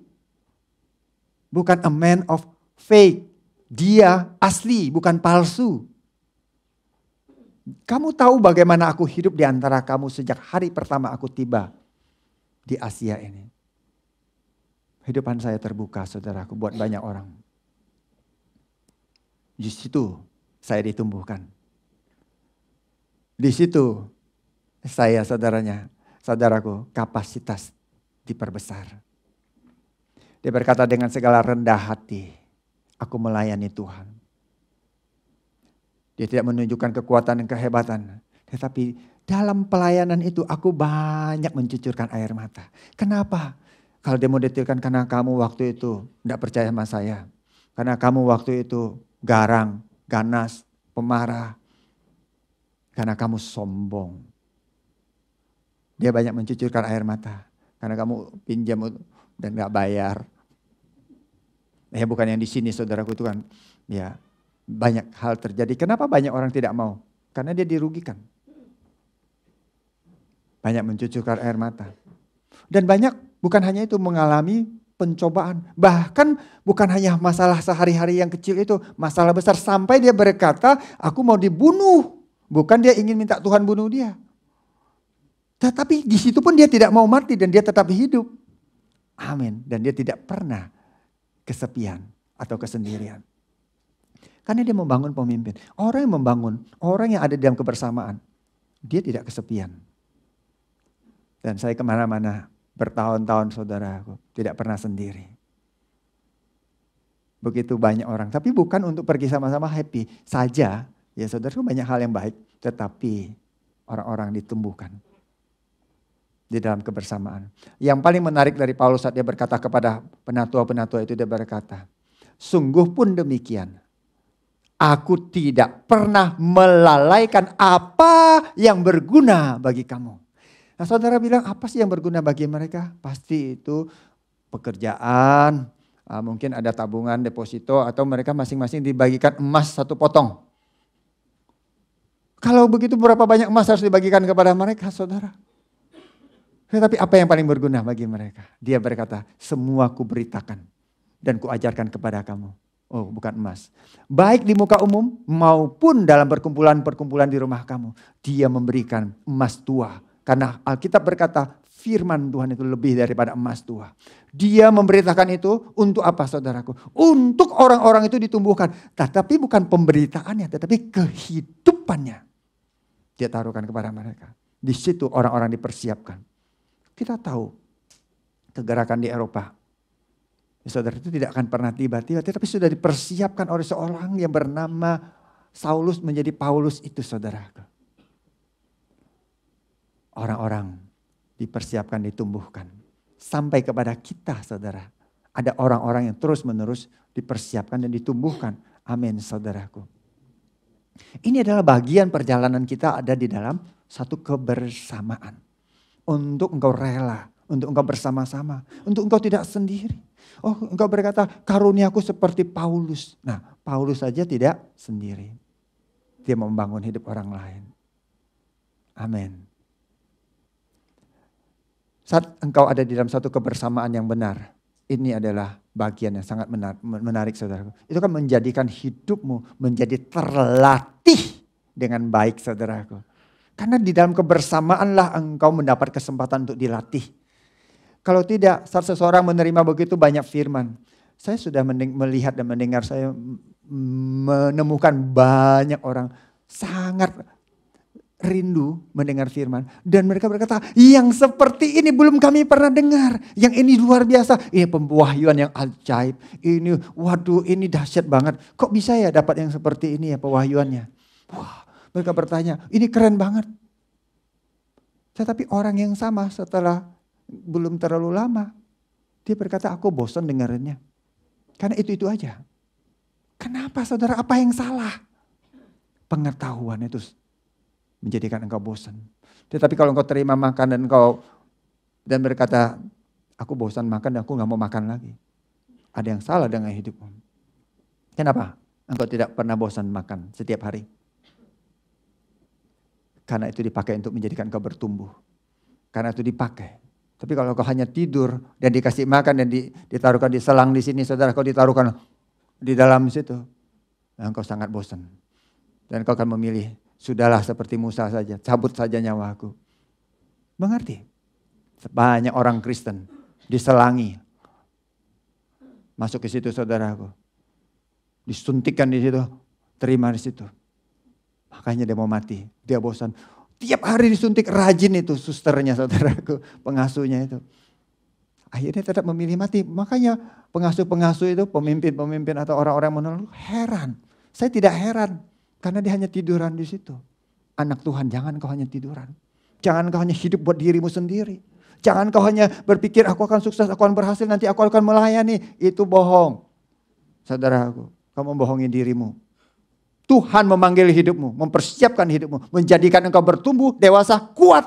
Bukan a man of faith. Dia asli, bukan palsu. Kamu tahu bagaimana aku hidup di antara kamu sejak hari pertama aku tiba di Asia ini. Kehidupan saya terbuka saudaraku buat banyak orang. Di situ saya ditumbuhkan. Di situ saya saudaraku kapasitas diperbesar. Dia berkata dengan segala rendah hati. Aku melayani Tuhan. Dia tidak menunjukkan kekuatan dan kehebatan. Tetapi dalam pelayanan itu aku banyak mencucurkan air mata. Kenapa? Kalau dia mau detilkan karena kamu waktu itu tidak percaya sama saya. Karena kamu waktu itu garang, ganas, pemarah. Karena kamu sombong. Dia banyak mencucurkan air mata. Karena kamu pinjam dan gak bayar. Ya bukan yang di sini saudaraku itu kan ya banyak hal terjadi. Kenapa banyak orang tidak mau? Karena dia dirugikan. Banyak mencucurkan air mata. Dan banyak bukan hanya itu mengalami pencobaan. Bahkan bukan hanya masalah sehari-hari yang kecil itu. Masalah besar sampai dia berkata aku mau dibunuh. Bukan dia ingin minta Tuhan bunuh dia. Tetapi di situ pun dia tidak mau mati dan dia tetap hidup. Amin. Dan dia tidak pernah kesepian atau kesendirian. Karena dia membangun pemimpin. Orang yang membangun, orang yang ada dalam kebersamaan, dia tidak kesepian. Dan saya kemana-mana bertahun-tahun saudaraku, tidak pernah sendiri. Begitu banyak orang, tapi bukan untuk pergi sama-sama happy saja. Ya saudaraku, banyak hal yang baik, tetapi orang-orang ditumbuhkan di dalam kebersamaan. Yang paling menarik dari Paulus saat dia berkata kepada penatua-penatua itu, dia berkata, sungguh pun demikian, aku tidak pernah melalaikan apa yang berguna bagi kamu. Nah saudara bilang, apa sih yang berguna bagi mereka? Pasti itu pekerjaan, mungkin ada tabungan, deposito, atau mereka masing-masing dibagikan emas 1 potong. Kalau begitu berapa banyak emas harus dibagikan kepada mereka saudara? Tetapi apa yang paling berguna bagi mereka? Dia berkata, semua kuberitakan dan kuajarkan kepada kamu. Oh bukan emas. Baik di muka umum maupun dalam perkumpulan-perkumpulan di rumah kamu. Dia memberikan emas tua. Karena Alkitab berkata firman Tuhan itu lebih daripada emas tua. Dia memberitakan itu untuk apa saudaraku? Untuk orang-orang itu ditumbuhkan. Tetapi bukan pemberitaannya, tetapi kehidupannya. Dia taruhkan kepada mereka. Di situ orang-orang dipersiapkan. Kita tahu kegerakan di Eropa. Saudara itu tidak akan pernah tiba-tiba, tetapi sudah dipersiapkan oleh seorang yang bernama Saulus menjadi Paulus itu saudaraku. Orang-orang dipersiapkan, ditumbuhkan. Sampai kepada kita saudara. Ada orang-orang yang terus-menerus dipersiapkan dan ditumbuhkan. Amin saudaraku. Ini adalah bagian perjalanan kita ada di dalam satu kebersamaan. Untuk engkau rela, untuk engkau bersama-sama, untuk engkau tidak sendiri. Oh engkau berkata karuniaku seperti Paulus. Nah Paulus saja tidak sendiri. Dia membangun hidup orang lain. Amin. Saat engkau ada di dalam satu kebersamaan yang benar. Ini adalah bagian yang sangat menarik saudaraku. Itu kan menjadikan hidupmu menjadi terlatih dengan baik saudaraku. Karena di dalam kebersamaanlah engkau mendapat kesempatan untuk dilatih. Kalau tidak, saat seseorang menerima begitu banyak firman. Saya sudah melihat dan mendengar, saya menemukan banyak orang sangat rindu mendengar firman. Dan mereka berkata, yang seperti ini belum kami pernah dengar. Yang ini luar biasa. Ini pembahagian yang ajaib. Ini waduh ini dahsyat banget. Kok bisa ya dapat yang seperti ini ya pewahyuannya. Wah mereka bertanya, ini keren banget. Tetapi orang yang sama setelah belum terlalu lama. Dia berkata, aku bosan dengerinnya. Karena itu aja. Kenapa saudara? Apa yang salah? Pengetahuan itu menjadikan engkau bosan. Tetapi kalau engkau terima makan dan berkata, aku bosan makan dan aku gak mau makan lagi. Ada yang salah dengan hidupmu. Kenapa? Engkau tidak pernah bosan makan setiap hari. Karena itu dipakai untuk menjadikan engkau bertumbuh. Karena itu dipakai. Tapi kalau kau hanya tidur dan dikasih makan dan ditaruhkan di selang di sini, saudara, kau ditaruhkan di dalam situ, nah, engkau sangat bosan. Dan kau akan memilih, sudahlah seperti Musa saja, cabut saja nyawaku. Mengerti? Banyak orang Kristen diselangi. Masuk ke situ saudaraku. Disuntikkan di situ, terima di situ. Makanya dia mau mati, dia bosan. Tiap hari disuntik, rajin itu susternya saudaraku, pengasuhnya itu. Akhirnya tetap memilih mati. Makanya pengasuh-pengasuh itu, pemimpin-pemimpin atau orang-orang menolong heran. Saya tidak heran, karena dia hanya tiduran di situ. Anak Tuhan, jangan kau hanya tiduran. Jangan kau hanya hidup buat dirimu sendiri. Jangan kau hanya berpikir aku akan sukses, aku akan berhasil, nanti aku akan melayani. Itu bohong. Saudaraku, kau membohongi dirimu. Tuhan memanggil hidupmu, mempersiapkan hidupmu, menjadikan engkau bertumbuh, dewasa, kuat.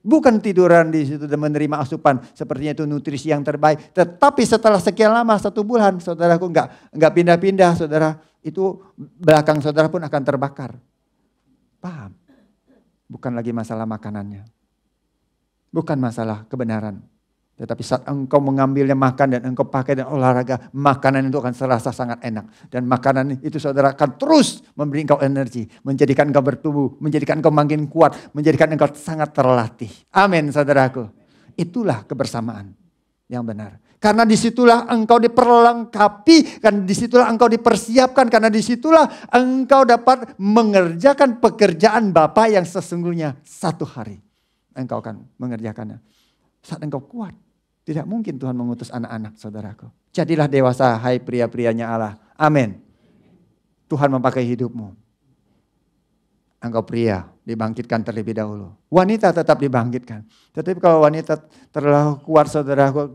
Bukan tiduran di situ dan menerima asupan, sepertinya itu nutrisi yang terbaik. Tetapi setelah sekian lama, 1 bulan, saudaraku enggak pindah-pindah, saudara. Itu belakang saudara pun akan terbakar. Paham? Bukan lagi masalah makanannya. Bukan masalah kebenaran. Tetapi saat engkau mengambilnya makan dan engkau pakai dan olahraga, makanan itu akan serasa sangat enak. Dan makanan itu saudara akan terus memberi engkau energi. Menjadikan engkau bertumbuh, menjadikan engkau makin kuat, menjadikan engkau sangat terlatih. Amin saudaraku. Itulah kebersamaan yang benar. Karena disitulah engkau diperlengkapi, karena disitulah engkau dipersiapkan, karena disitulah engkau dapat mengerjakan pekerjaan Bapa yang sesungguhnya satu hari engkau akan mengerjakannya. Saat engkau kuat, tidak mungkin Tuhan mengutus anak-anak saudaraku. Jadilah dewasa, hai pria-prianya Allah. Amin. Tuhan memakai hidupmu. Engkau pria dibangkitkan terlebih dahulu. Wanita tetap dibangkitkan. Tetapi kalau wanita terlalu kuat saudaraku,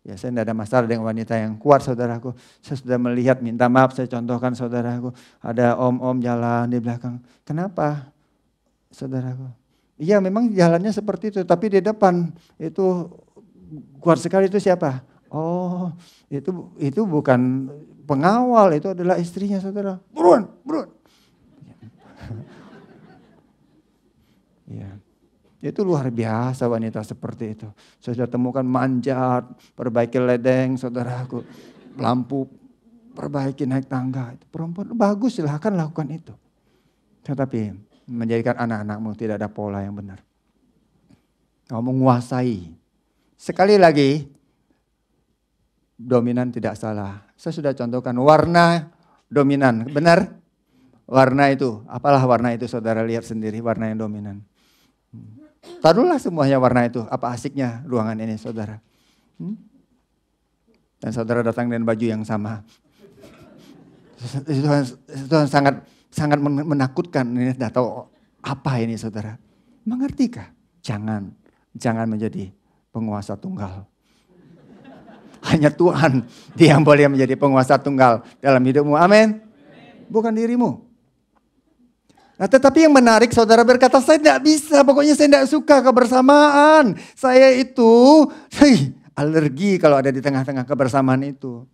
ya saya tidak ada masalah dengan wanita yang kuat saudaraku. Saya sudah melihat, minta maaf saya contohkan saudaraku. Ada om-om jalan di belakang. Kenapa saudaraku? Iya memang jalannya seperti itu. Tapi di depan itu kuat sekali, itu siapa? Oh itu bukan pengawal, itu adalah istrinya saudara. Buruan. Ya, itu luar biasa wanita seperti itu. Saya sudah temukan manjat, perbaiki ledeng saudaraku, lampu, perbaiki naik tangga. Itu perempuan bagus, silahkan lakukan itu. Tetapi menjadikan anak-anakmu tidak ada pola yang benar. Kau menguasai. Sekali lagi, dominan tidak salah. Saya sudah contohkan warna dominan, benar? Warna itu, apalah warna itu saudara lihat sendiri, warna yang dominan. Taruhlah semuanya warna itu, apa asiknya ruangan ini saudara. Dan saudara datang dengan baju yang sama. Itu sangat menakutkan, ini tidak tahu apa ini saudara. Mengertikah? Jangan menjadi penguasa tunggal. Hanya Tuhan dia yang boleh menjadi penguasa tunggal dalam hidupmu, amin. Bukan dirimu. Nah, tetapi yang menarik saudara berkata, saya tidak bisa, pokoknya saya tidak suka kebersamaan. Saya itu alergi kalau ada di tengah-tengah kebersamaan itu.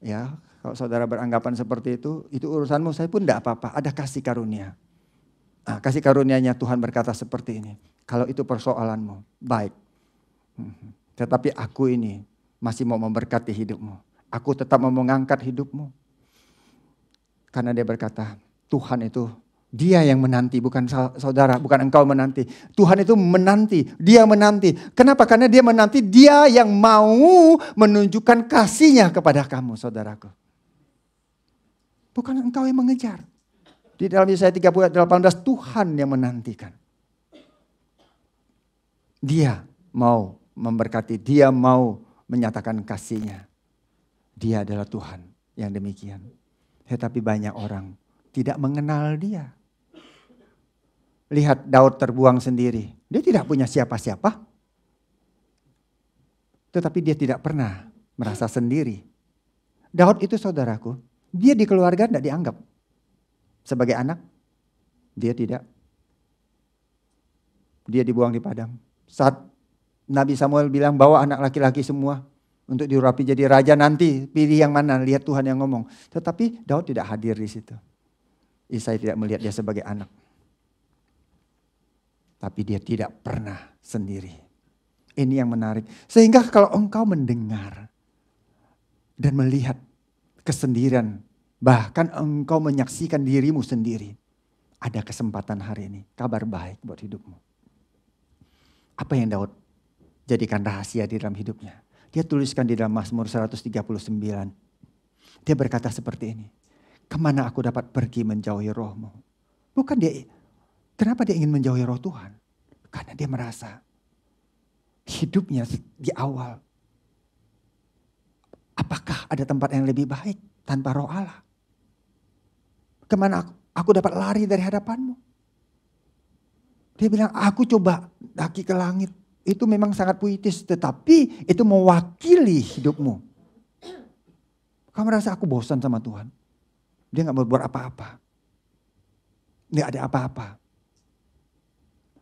Ya, kalau saudara beranggapan seperti itu urusanmu, saya pun tidak apa-apa, ada kasih karunia. Nah, kasih karunianya Tuhan berkata seperti ini, kalau itu persoalanmu, baik. Tetapi aku ini masih mau memberkati hidupmu. Aku tetap mau mengangkat hidupmu. Karena dia berkata, Tuhan itu dia yang menanti, bukan saudara, bukan engkau menanti. Tuhan itu menanti, dia menanti. Kenapa? Karena dia menanti, dia yang mau menunjukkan kasihnya kepada kamu, saudaraku. Bukan engkau yang mengejar. Di dalam Yesaya 30 ayat 18, Tuhan yang menantikan. Dia mau memberkati, dia mau menyatakan kasihnya. Dia adalah Tuhan yang demikian. Tetapi banyak orang tidak mengenal dia. Lihat Daud terbuang sendiri. Dia tidak punya siapa-siapa. Tetapi dia tidak pernah merasa sendiri. Daud itu saudaraku, dia di keluarga tidak dianggap sebagai anak. Dia tidak. Dia dibuang di padang. Saat Nabi Samuel bilang bawa anak laki-laki semua untuk diurapi jadi raja nanti. Pilih yang mana, lihat Tuhan yang ngomong. Tetapi Daud tidak hadir di situ. Isai tidak melihat dia sebagai anak. Tapi dia tidak pernah sendiri. Ini yang menarik. Sehingga kalau engkau mendengar dan melihat kesendirian, bahkan engkau menyaksikan dirimu sendiri, ada kesempatan hari ini, kabar baik buat hidupmu. Apa yang Daud jadikan rahasia di dalam hidupnya? Dia tuliskan di dalam Mazmur 139. Dia berkata seperti ini, kemana aku dapat pergi menjauhi rohmu? Bukan dia, kenapa dia ingin menjauhi roh Tuhan? Karena dia merasa hidupnya di awal, apakah ada tempat yang lebih baik tanpa roh Allah? Kemana aku dapat lari dari hadapanmu? Dia bilang, aku coba daki ke langit. Itu memang sangat puitis, tetapi itu mewakili hidupmu. Kamu merasa aku bosan sama Tuhan? Dia gak mau berbuat apa-apa. Gak ada apa-apa.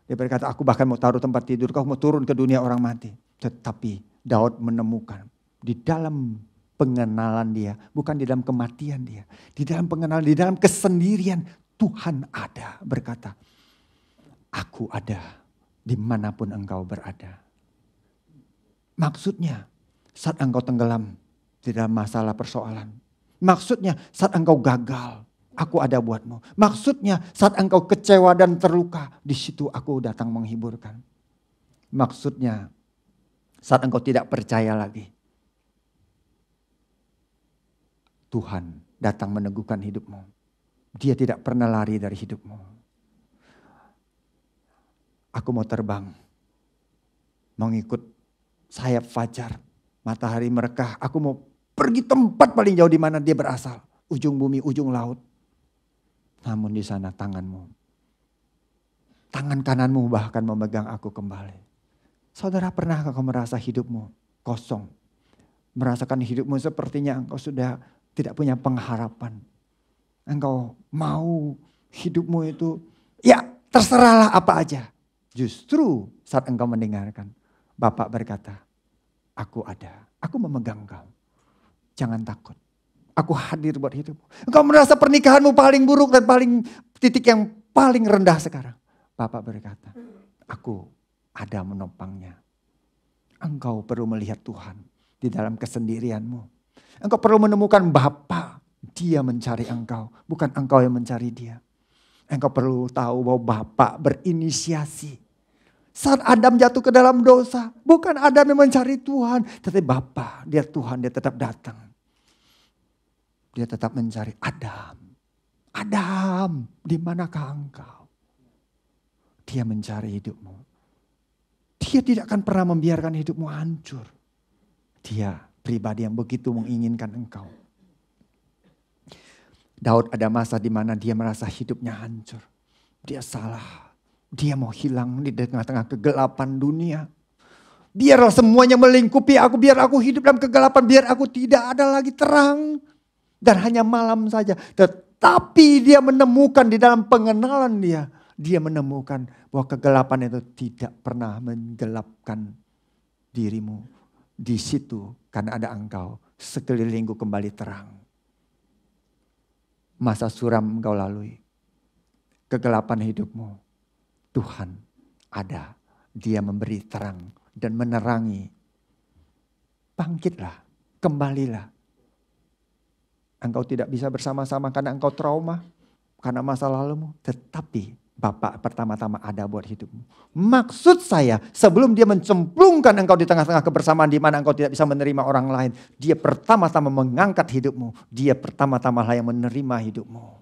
Dia berkata, aku bahkan mau taruh tempat tidur, kau mau turun ke dunia orang mati. Tetapi Daud menemukan di dalam pengenalan dia, bukan di dalam kematian dia. Di dalam pengenalan, di dalam kesendirian, Tuhan ada, berkata, aku ada dimanapun engkau berada. Maksudnya saat engkau tenggelam di dalam masalah persoalan. Maksudnya saat engkau gagal, aku ada buatmu. Maksudnya saat engkau kecewa dan terluka, di situ aku datang menghiburkan. Maksudnya saat engkau tidak percaya lagi, Tuhan datang meneguhkan hidupmu. Dia tidak pernah lari dari hidupmu. Aku mau terbang, mengikut sayap fajar, matahari merekah. Aku mau pergi tempat paling jauh di mana dia berasal. Ujung bumi, ujung laut. Namun di sana tanganmu, tangan kananmu bahkan memegang aku kembali. Saudara, pernahkah kau merasa hidupmu kosong? Merasakan hidupmu sepertinya engkau sudah tidak punya pengharapan. Engkau mau hidupmu itu ya terserahlah apa aja. Justru saat engkau mendengarkan Bapak berkata, aku ada, aku memegang engkau. Jangan takut, aku hadir buat hidupmu. Engkau merasa pernikahanmu paling buruk dan paling titik yang paling rendah sekarang. Bapak berkata, aku ada menopangnya. Engkau perlu melihat Tuhan di dalam kesendirianmu. Engkau perlu menemukan Bapa. Dia mencari engkau, bukan engkau yang mencari dia. Engkau perlu tahu bahwa Bapa berinisiasi. Saat Adam jatuh ke dalam dosa, bukan Adam yang mencari Tuhan, tetapi Bapa, dia Tuhan, dia tetap datang. Dia tetap mencari Adam. Adam, di manakah engkau? Dia mencari hidupmu. Dia tidak akan pernah membiarkan hidupmu hancur. Dia pribadi yang begitu menginginkan engkau. Daud ada masa di mana dia merasa hidupnya hancur. Dia salah. Dia mau hilang di tengah-tengah kegelapan dunia. Biarlah semuanya melingkupi aku. Biar aku hidup dalam kegelapan. Biar aku tidak ada lagi terang. Dan hanya malam saja. Tetapi dia menemukan di dalam pengenalan dia. Dia menemukan bahwa kegelapan itu tidak pernah menggelapkan dirimu. Di situ karena ada engkau. Sekelilingku kembali terang. Masa suram engkau lalui. Kegelapan hidupmu. Tuhan ada. Dia memberi terang dan menerangi. Bangkitlah. Kembalilah. Engkau tidak bisa bersama-sama karena engkau trauma. Karena masa lalumu. Tetapi Bapak pertama-tama ada buat hidupmu. Maksud saya sebelum dia mencemplungkan engkau di tengah-tengah kebersamaan di mana engkau tidak bisa menerima orang lain. Dia pertama-tama mengangkat hidupmu. Dia pertama-tama lah yang menerima hidupmu.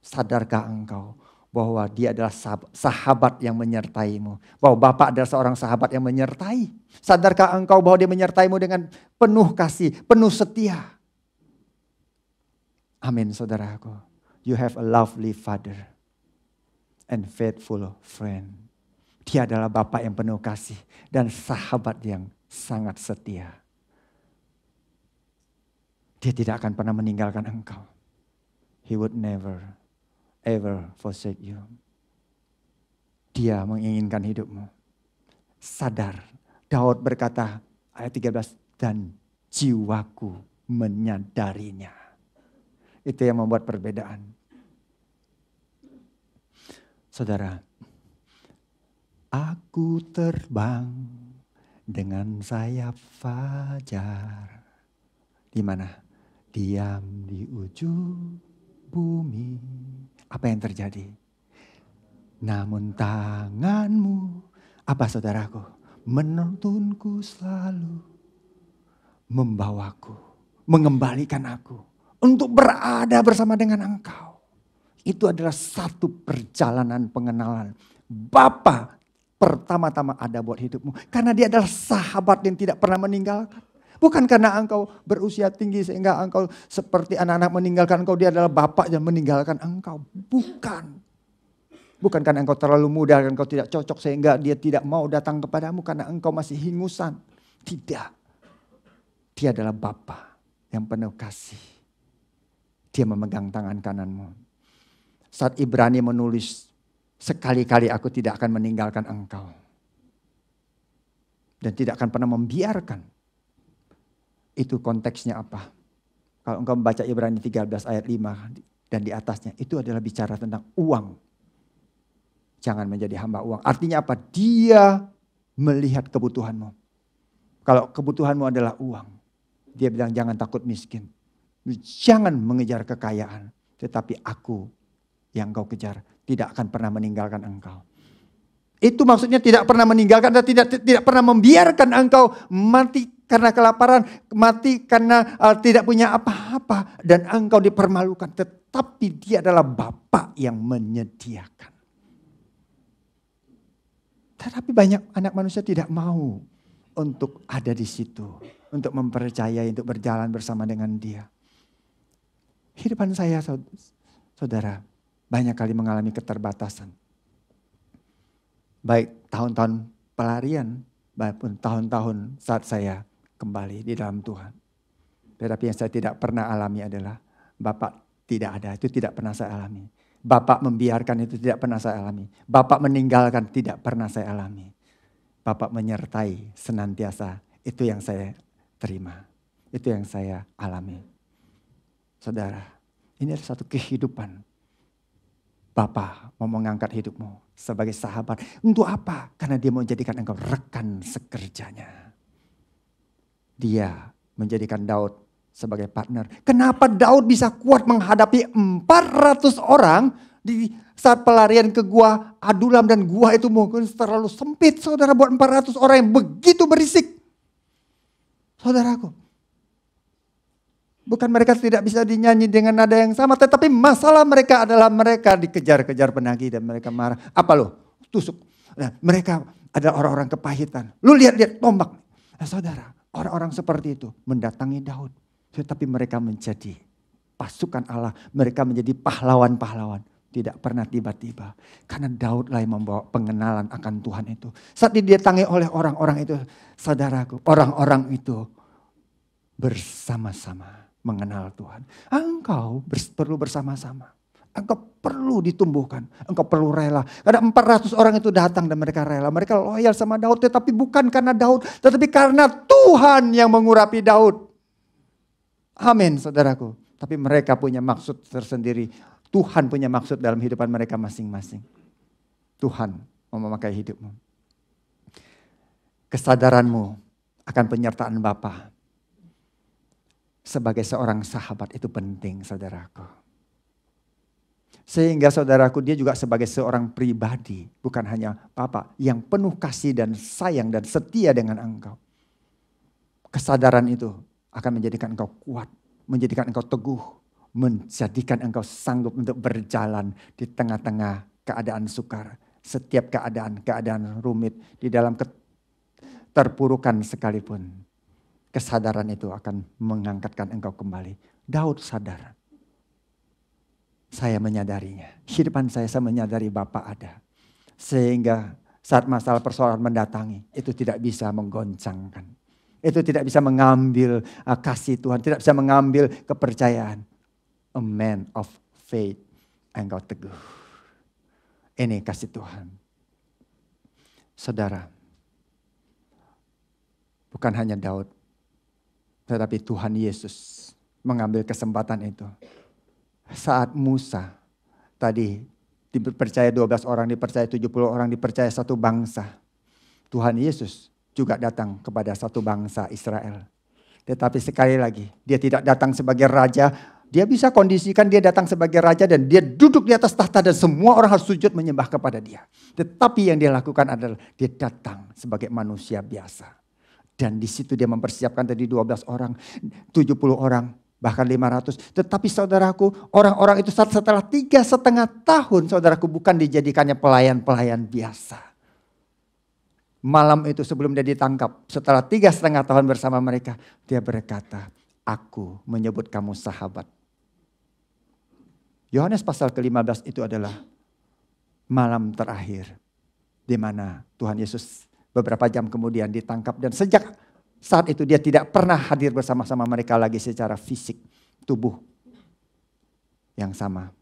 Sadarkah engkau bahwa dia adalah sahabat yang menyertaimu. Bahwa Bapak adalah seorang sahabat yang menyertai. Sadarkah engkau bahwa dia menyertaimu dengan penuh kasih, penuh setia. Amin saudaraku. You have a lovely father. And faithful friend. Dia adalah Bapa yang penuh kasih dan sahabat yang sangat setia. Dia tidak akan pernah meninggalkan engkau. He would never ever forsake you. Dia menginginkan hidupmu. Sadar. Daud berkata ayat 13 dan jiwaku menyadarinya. Itu yang membuat perbedaan. Saudara, aku terbang dengan sayap fajar. Di mana? Diam di ujung bumi. Apa yang terjadi? Namun tanganmu, apa saudaraku? Menuntunku selalu, membawaku, mengembalikan aku untuk berada bersama dengan engkau. Itu adalah satu perjalanan pengenalan. Bapa pertama-tama ada buat hidupmu. Karena dia adalah sahabat yang tidak pernah meninggalkan. Bukan karena engkau berusia tinggi sehingga engkau seperti anak-anak meninggalkan engkau. Dia adalah Bapa yang meninggalkan engkau. Bukan. Bukan karena engkau terlalu muda dan engkau tidak cocok sehingga dia tidak mau datang kepadamu karena engkau masih hingusan. Tidak. Dia adalah Bapa yang penuh kasih. Dia memegang tangan kananmu. Saat Ibrani menulis, sekali-kali aku tidak akan meninggalkan engkau. Dan tidak akan pernah membiarkan. Itu konteksnya apa? Kalau engkau membaca Ibrani 13 ayat 5 dan di atasnya, itu adalah bicara tentang uang. Jangan menjadi hamba uang. Artinya apa? Dia melihat kebutuhanmu. Kalau kebutuhanmu adalah uang, dia bilang jangan takut miskin. Jangan mengejar kekayaan, tetapi aku yang engkau kejar tidak akan pernah meninggalkan engkau. Itu maksudnya tidak pernah meninggalkan dan tidak pernah membiarkan engkau mati karena kelaparan, mati karena tidak punya apa-apa. Dan engkau dipermalukan. Tetapi dia adalah Bapa yang menyediakan. Tetapi banyak anak manusia tidak mau untuk ada di situ. Untuk mempercayai, untuk berjalan bersama dengan dia. Kehidupan saya saudara banyak kali mengalami keterbatasan. Baik tahun-tahun pelarian maupun tahun-tahun saat saya kembali di dalam Tuhan. Tetapi yang saya tidak pernah alami adalah Bapak tidak ada, itu tidak pernah saya alami. Bapak membiarkan itu tidak pernah saya alami. Bapak meninggalkan tidak pernah saya alami. Bapak menyertai senantiasa, itu yang saya terima. Itu yang saya alami. Saudara, ini adalah satu kehidupan. Bapa mau mengangkat hidupmu sebagai sahabat. Untuk apa? Karena dia mau menjadikan engkau rekan sekerjanya. Dia menjadikan Daud sebagai partner. Kenapa Daud bisa kuat menghadapi 400 orang di saat pelarian ke gua Adulam, dan gua itu mungkin terlalu sempit, saudara, buat 400 orang yang begitu berisik. Saudaraku. Bukan mereka tidak bisa dinyanyi dengan nada yang sama, tetapi masalah mereka adalah mereka dikejar-kejar penagih dan mereka marah. Apa lo? Tusuk. Nah, mereka adalah orang-orang kepahitan. Lu lihat-lihat tombak. Nah, saudara, orang-orang seperti itu mendatangi Daud. Tetapi mereka menjadi pasukan Allah. Mereka menjadi pahlawan-pahlawan. Tidak pernah tiba-tiba. Karena Daudlah yang membawa pengenalan akan Tuhan itu. Saat didatangi oleh orang-orang itu, saudaraku, orang-orang itu bersama-sama mengenal Tuhan. Engkau perlu bersama-sama. Engkau perlu ditumbuhkan. Engkau perlu rela. Ada 400 orang itu datang dan mereka rela. Mereka loyal sama Daud. Tetapi bukan karena Daud. Tetapi karena Tuhan yang mengurapi Daud. Amin, saudaraku. Tapi mereka punya maksud tersendiri. Tuhan punya maksud dalam kehidupan mereka masing-masing. Tuhan mau memakai hidupmu. Kesadaranmu akan penyertaan Bapa sebagai seorang sahabat itu penting, saudaraku. Sehingga saudaraku, dia juga sebagai seorang pribadi, bukan hanya Bapa yang penuh kasih dan sayang dan setia dengan engkau. Kesadaran itu akan menjadikan engkau kuat, menjadikan engkau teguh, menjadikan engkau sanggup untuk berjalan di tengah-tengah keadaan sukar. Setiap keadaan rumit, di dalam keterpurukan sekalipun. Kesadaran itu akan mengangkatkan engkau kembali. Daud sadar. Saya menyadarinya. Kehidupan saya menyadari Bapa ada. Sehingga saat masalah persoalan mendatangi, itu tidak bisa menggoncangkan. Itu tidak bisa mengambil kasih Tuhan. Tidak bisa mengambil kepercayaan. A man of faith. Engkau teguh. Ini kasih Tuhan. Saudara. Bukan hanya Daud. Tetapi Tuhan Yesus mengambil kesempatan itu. Saat Musa tadi dipercaya 12 orang, dipercaya 70 orang, dipercaya satu bangsa. Tuhan Yesus juga datang kepada satu bangsa Israel. Tetapi sekali lagi, dia tidak datang sebagai raja. Dia bisa kondisikan dia datang sebagai raja dan dia duduk di atas tahta dan semua orang harus sujud menyembah kepada dia. Tetapi yang dia lakukan adalah dia datang sebagai manusia biasa. Dan di situ dia mempersiapkan tadi 12 orang, 70 orang, bahkan 500. Tetapi saudaraku, orang-orang itu setelah 3,5 tahun, saudaraku, bukan dijadikannya pelayan-pelayan biasa. Malam itu sebelum dia ditangkap, setelah 3,5 tahun bersama mereka, dia berkata, aku menyebut kamu sahabat. Yohanes pasal ke-15 itu adalah malam terakhir, di mana Tuhan Yesus beberapa jam kemudian ditangkap dan sejak saat itu dia tidak pernah hadir bersama-sama mereka lagi secara fisik, tubuh yang sama.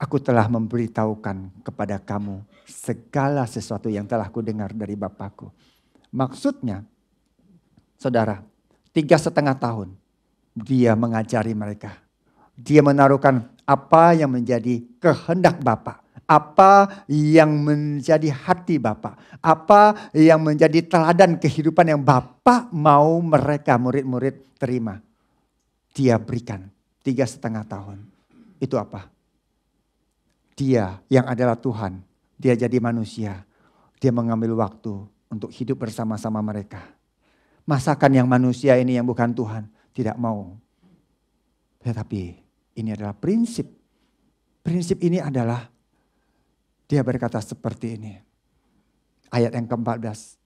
Aku telah memberitahukan kepada kamu segala sesuatu yang telah kudengar dari Bapakku. Maksudnya, saudara, 3,5 tahun dia mengajari mereka. Dia menaruhkan apa yang menjadi kehendak Bapa. Apa yang menjadi hati Bapa, apa yang menjadi teladan kehidupan yang Bapa mau mereka murid-murid terima. Dia berikan 3,5 tahun. Itu apa? Dia yang adalah Tuhan, dia jadi manusia. Dia mengambil waktu untuk hidup bersama-sama mereka. masakan yang manusia ini yang bukan Tuhan. Tidak mau. Tetapi ini adalah prinsip. Prinsip ini adalah dia berkata seperti ini. Ayat yang ke-14.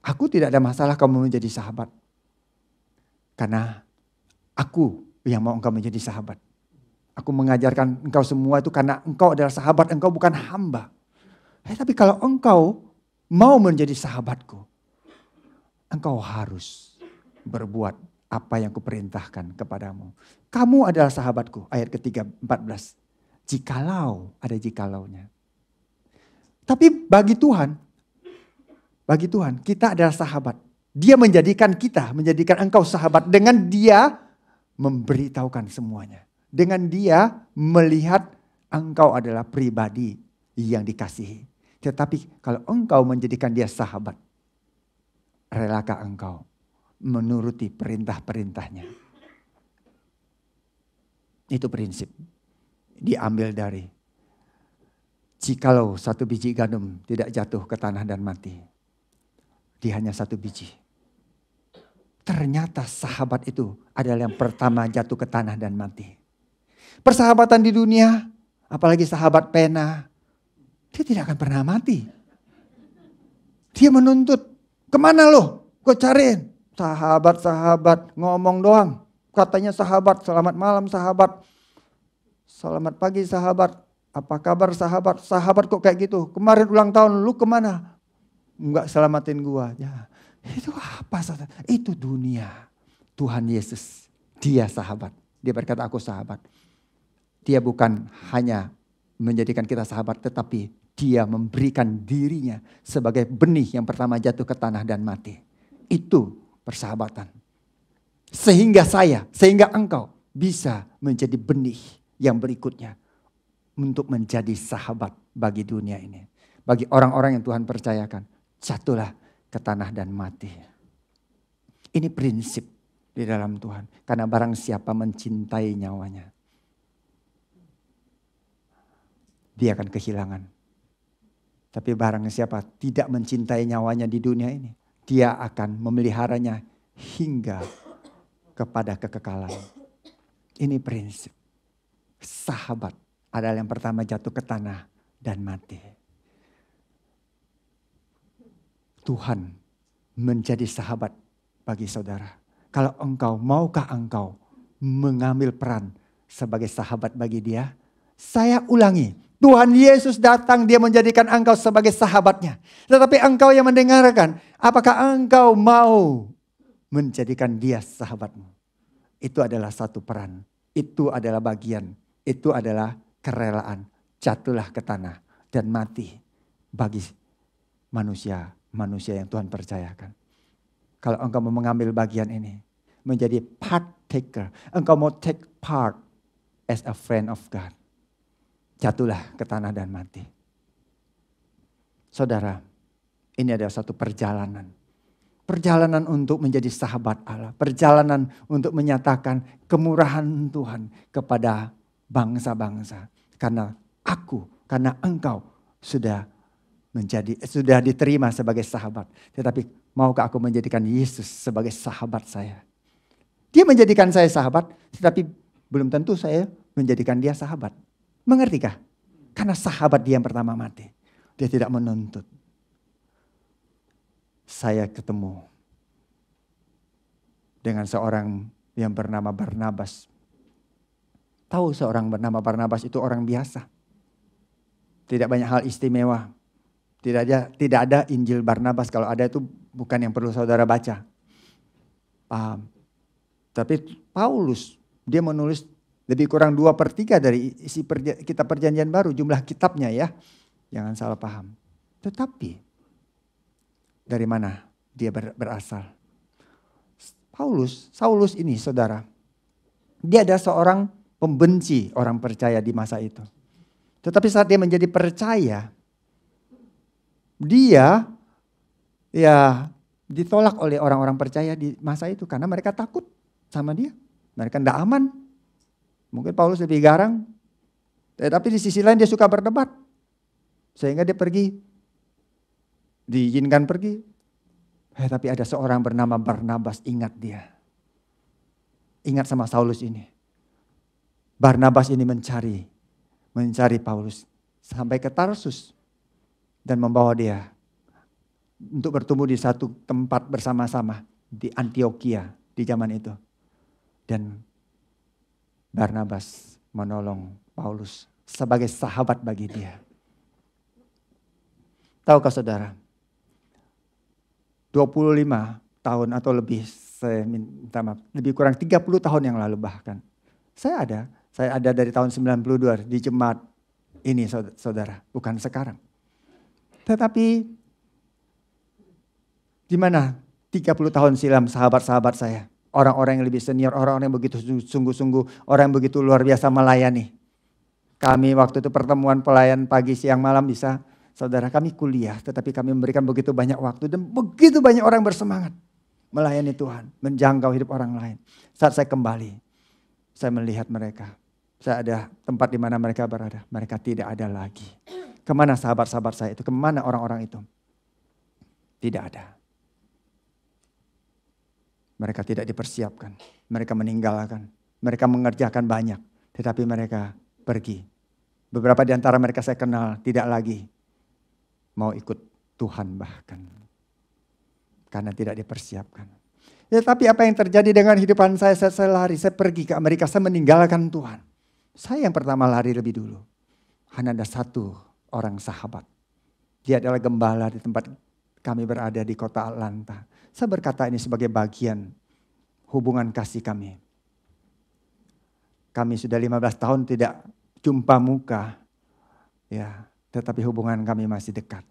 Aku tidak ada masalah kamu menjadi sahabat. Karena aku yang mau engkau menjadi sahabat. Aku mengajarkan engkau semua itu karena engkau adalah sahabat, engkau bukan hamba. Tapi kalau engkau mau menjadi sahabatku, engkau harus berbuat apa yang kuperintahkan kepadamu. Kamu adalah sahabatku, ayat ketiga 14. Jikalau, ada jikalaunya. Tapi bagi Tuhan kita adalah sahabat. Dia menjadikan engkau sahabat dengan dia memberitahukan semuanya. Dengan dia melihat engkau adalah pribadi yang dikasihi. Tetapi kalau engkau menjadikan dia sahabat, relakah engkau menuruti perintah-perintahnya? Itu prinsip. Diambil dari, jikalau satu biji gandum tidak jatuh ke tanah dan mati, dia hanya satu biji. Ternyata sahabat itu adalah yang pertama jatuh ke tanah dan mati. Persahabatan di dunia, apalagi sahabat pena, dia tidak akan pernah mati. Dia menuntut, kemana lo? Gue cariin. Sahabat-sahabat ngomong doang. Katanya sahabat, selamat malam sahabat. Selamat pagi sahabat. Apa kabar sahabat? Sahabat kok kayak gitu? Kemarin ulang tahun lu kemana? Enggak selamatin gua. Ya, itu apa? Itu dunia. Tuhan Yesus, dia sahabat. Dia berkata aku sahabat. Dia bukan hanya menjadikan kita sahabat, tetapi dia memberikan dirinya sebagai benih yang pertama jatuh ke tanah dan mati. Itu persahabatan. Sehingga engkau bisa menjadi benih yang berikutnya untuk menjadi sahabat bagi dunia ini. Bagi orang-orang yang Tuhan percayakan, jatuhlah ke tanah dan mati. Ini prinsip di dalam Tuhan. Karena barang siapa mencintai nyawanya, dia akan kehilangan. Tapi barang siapa tidak mencintai nyawanya di dunia ini, dia akan memeliharanya hingga kepada kekekalan. Ini prinsip. Sahabat adalah yang pertama jatuh ke tanah dan mati. Tuhan menjadi sahabat bagi saudara. Kalau maukah engkau mengambil peran sebagai sahabat bagi dia? Saya ulangi, Tuhan Yesus datang, dia menjadikan engkau sebagai sahabatnya. Tetapi engkau yang mendengarkan, apakah engkau mau menjadikan dia sahabatmu? Itu adalah satu peran, itu adalah bagian, itu adalah kerelaan. Jatuhlah ke tanah dan mati bagi manusia yang Tuhan percayakan. Kalau engkau mau mengambil bagian ini, menjadi partaker, engkau mau take part as a friend of God, jatuhlah ke tanah dan mati. Saudara, ini adalah satu perjalanan. Perjalanan untuk menjadi sahabat Allah. Perjalanan untuk menyatakan kemurahan Tuhan kepada bangsa-bangsa. Karena engkau sudah diterima sebagai sahabat. Tetapi maukah aku menjadikan Yesus sebagai sahabat saya? Dia menjadikan saya sahabat, tetapi belum tentu saya menjadikan dia sahabat. Mengertikah? Karena sahabat dia yang pertama mati. Dia tidak menuntut. Saya ketemu dengan seorang yang bernama Barnabas. Tahu seorang bernama Barnabas itu orang biasa. Tidak banyak hal istimewa. Tidak ada Injil Barnabas. Kalau ada itu bukan yang perlu saudara baca. Paham. Tapi Paulus, dia menulis lebih kurang 2/3 dari isi kitab perjanjian baru. Jumlah kitabnya ya. Jangan salah paham. Tetapi dari mana dia berasal? Saulus ini saudara. Dia adalah seorang pembenci orang percaya di masa itu. Tetapi saat dia menjadi percaya, dia ya ditolak oleh orang-orang percaya di masa itu. Karena mereka takut sama dia. Mereka tidak aman. Mungkin Paulus lebih garang. Tetapi di sisi lain dia suka berdebat. Sehingga dia pergi. Diizinkan pergi. Tapi ada seorang bernama Barnabas, ingat dia. Ingat sama Saulus ini. Barnabas ini mencari Paulus sampai ke Tarsus dan membawa dia untuk bertumbuh di satu tempat bersama-sama di Antioquia di zaman itu. Dan Barnabas menolong Paulus sebagai sahabat bagi dia. Tahukah saudara, 25 tahun atau lebih, saya minta maaf, lebih kurang 30 tahun yang lalu bahkan. Saya ada dari tahun 92 di jemaat ini saudara, bukan sekarang. Tetapi di mana 30 tahun silam sahabat-sahabat saya, orang-orang yang lebih senior, orang-orang yang begitu sungguh-sungguh, orang yang begitu luar biasa melayani. Kami waktu itu pertemuan pelayan pagi, siang, malam bisa. Saudara, kami kuliah, tetapi kami memberikan begitu banyak waktu dan begitu banyak orang bersemangat melayani Tuhan, menjangkau hidup orang lain. Saat saya kembali, saya melihat mereka. Saya ada tempat di mana mereka berada. Mereka tidak ada lagi. Kemana sahabat-sahabat saya itu? Kemana orang-orang itu? Tidak ada. Mereka tidak dipersiapkan. Mereka meninggalkan. Mereka mengerjakan banyak. Tetapi mereka pergi. Beberapa di antara mereka saya kenal tidak lagi mau ikut Tuhan bahkan. Karena tidak dipersiapkan. Tapi apa yang terjadi dengan hidupan saya lari. Saya pergi ke Amerika, saya meninggalkan Tuhan. Saya yang pertama lari lebih dulu. Hanya ada satu orang sahabat. Dia adalah gembala di tempat kami berada di kota Atlanta. Saya berkata ini sebagai bagian hubungan kasih kami. Kami sudah 15 tahun tidak jumpa muka. Ya, tetapi hubungan kami masih dekat.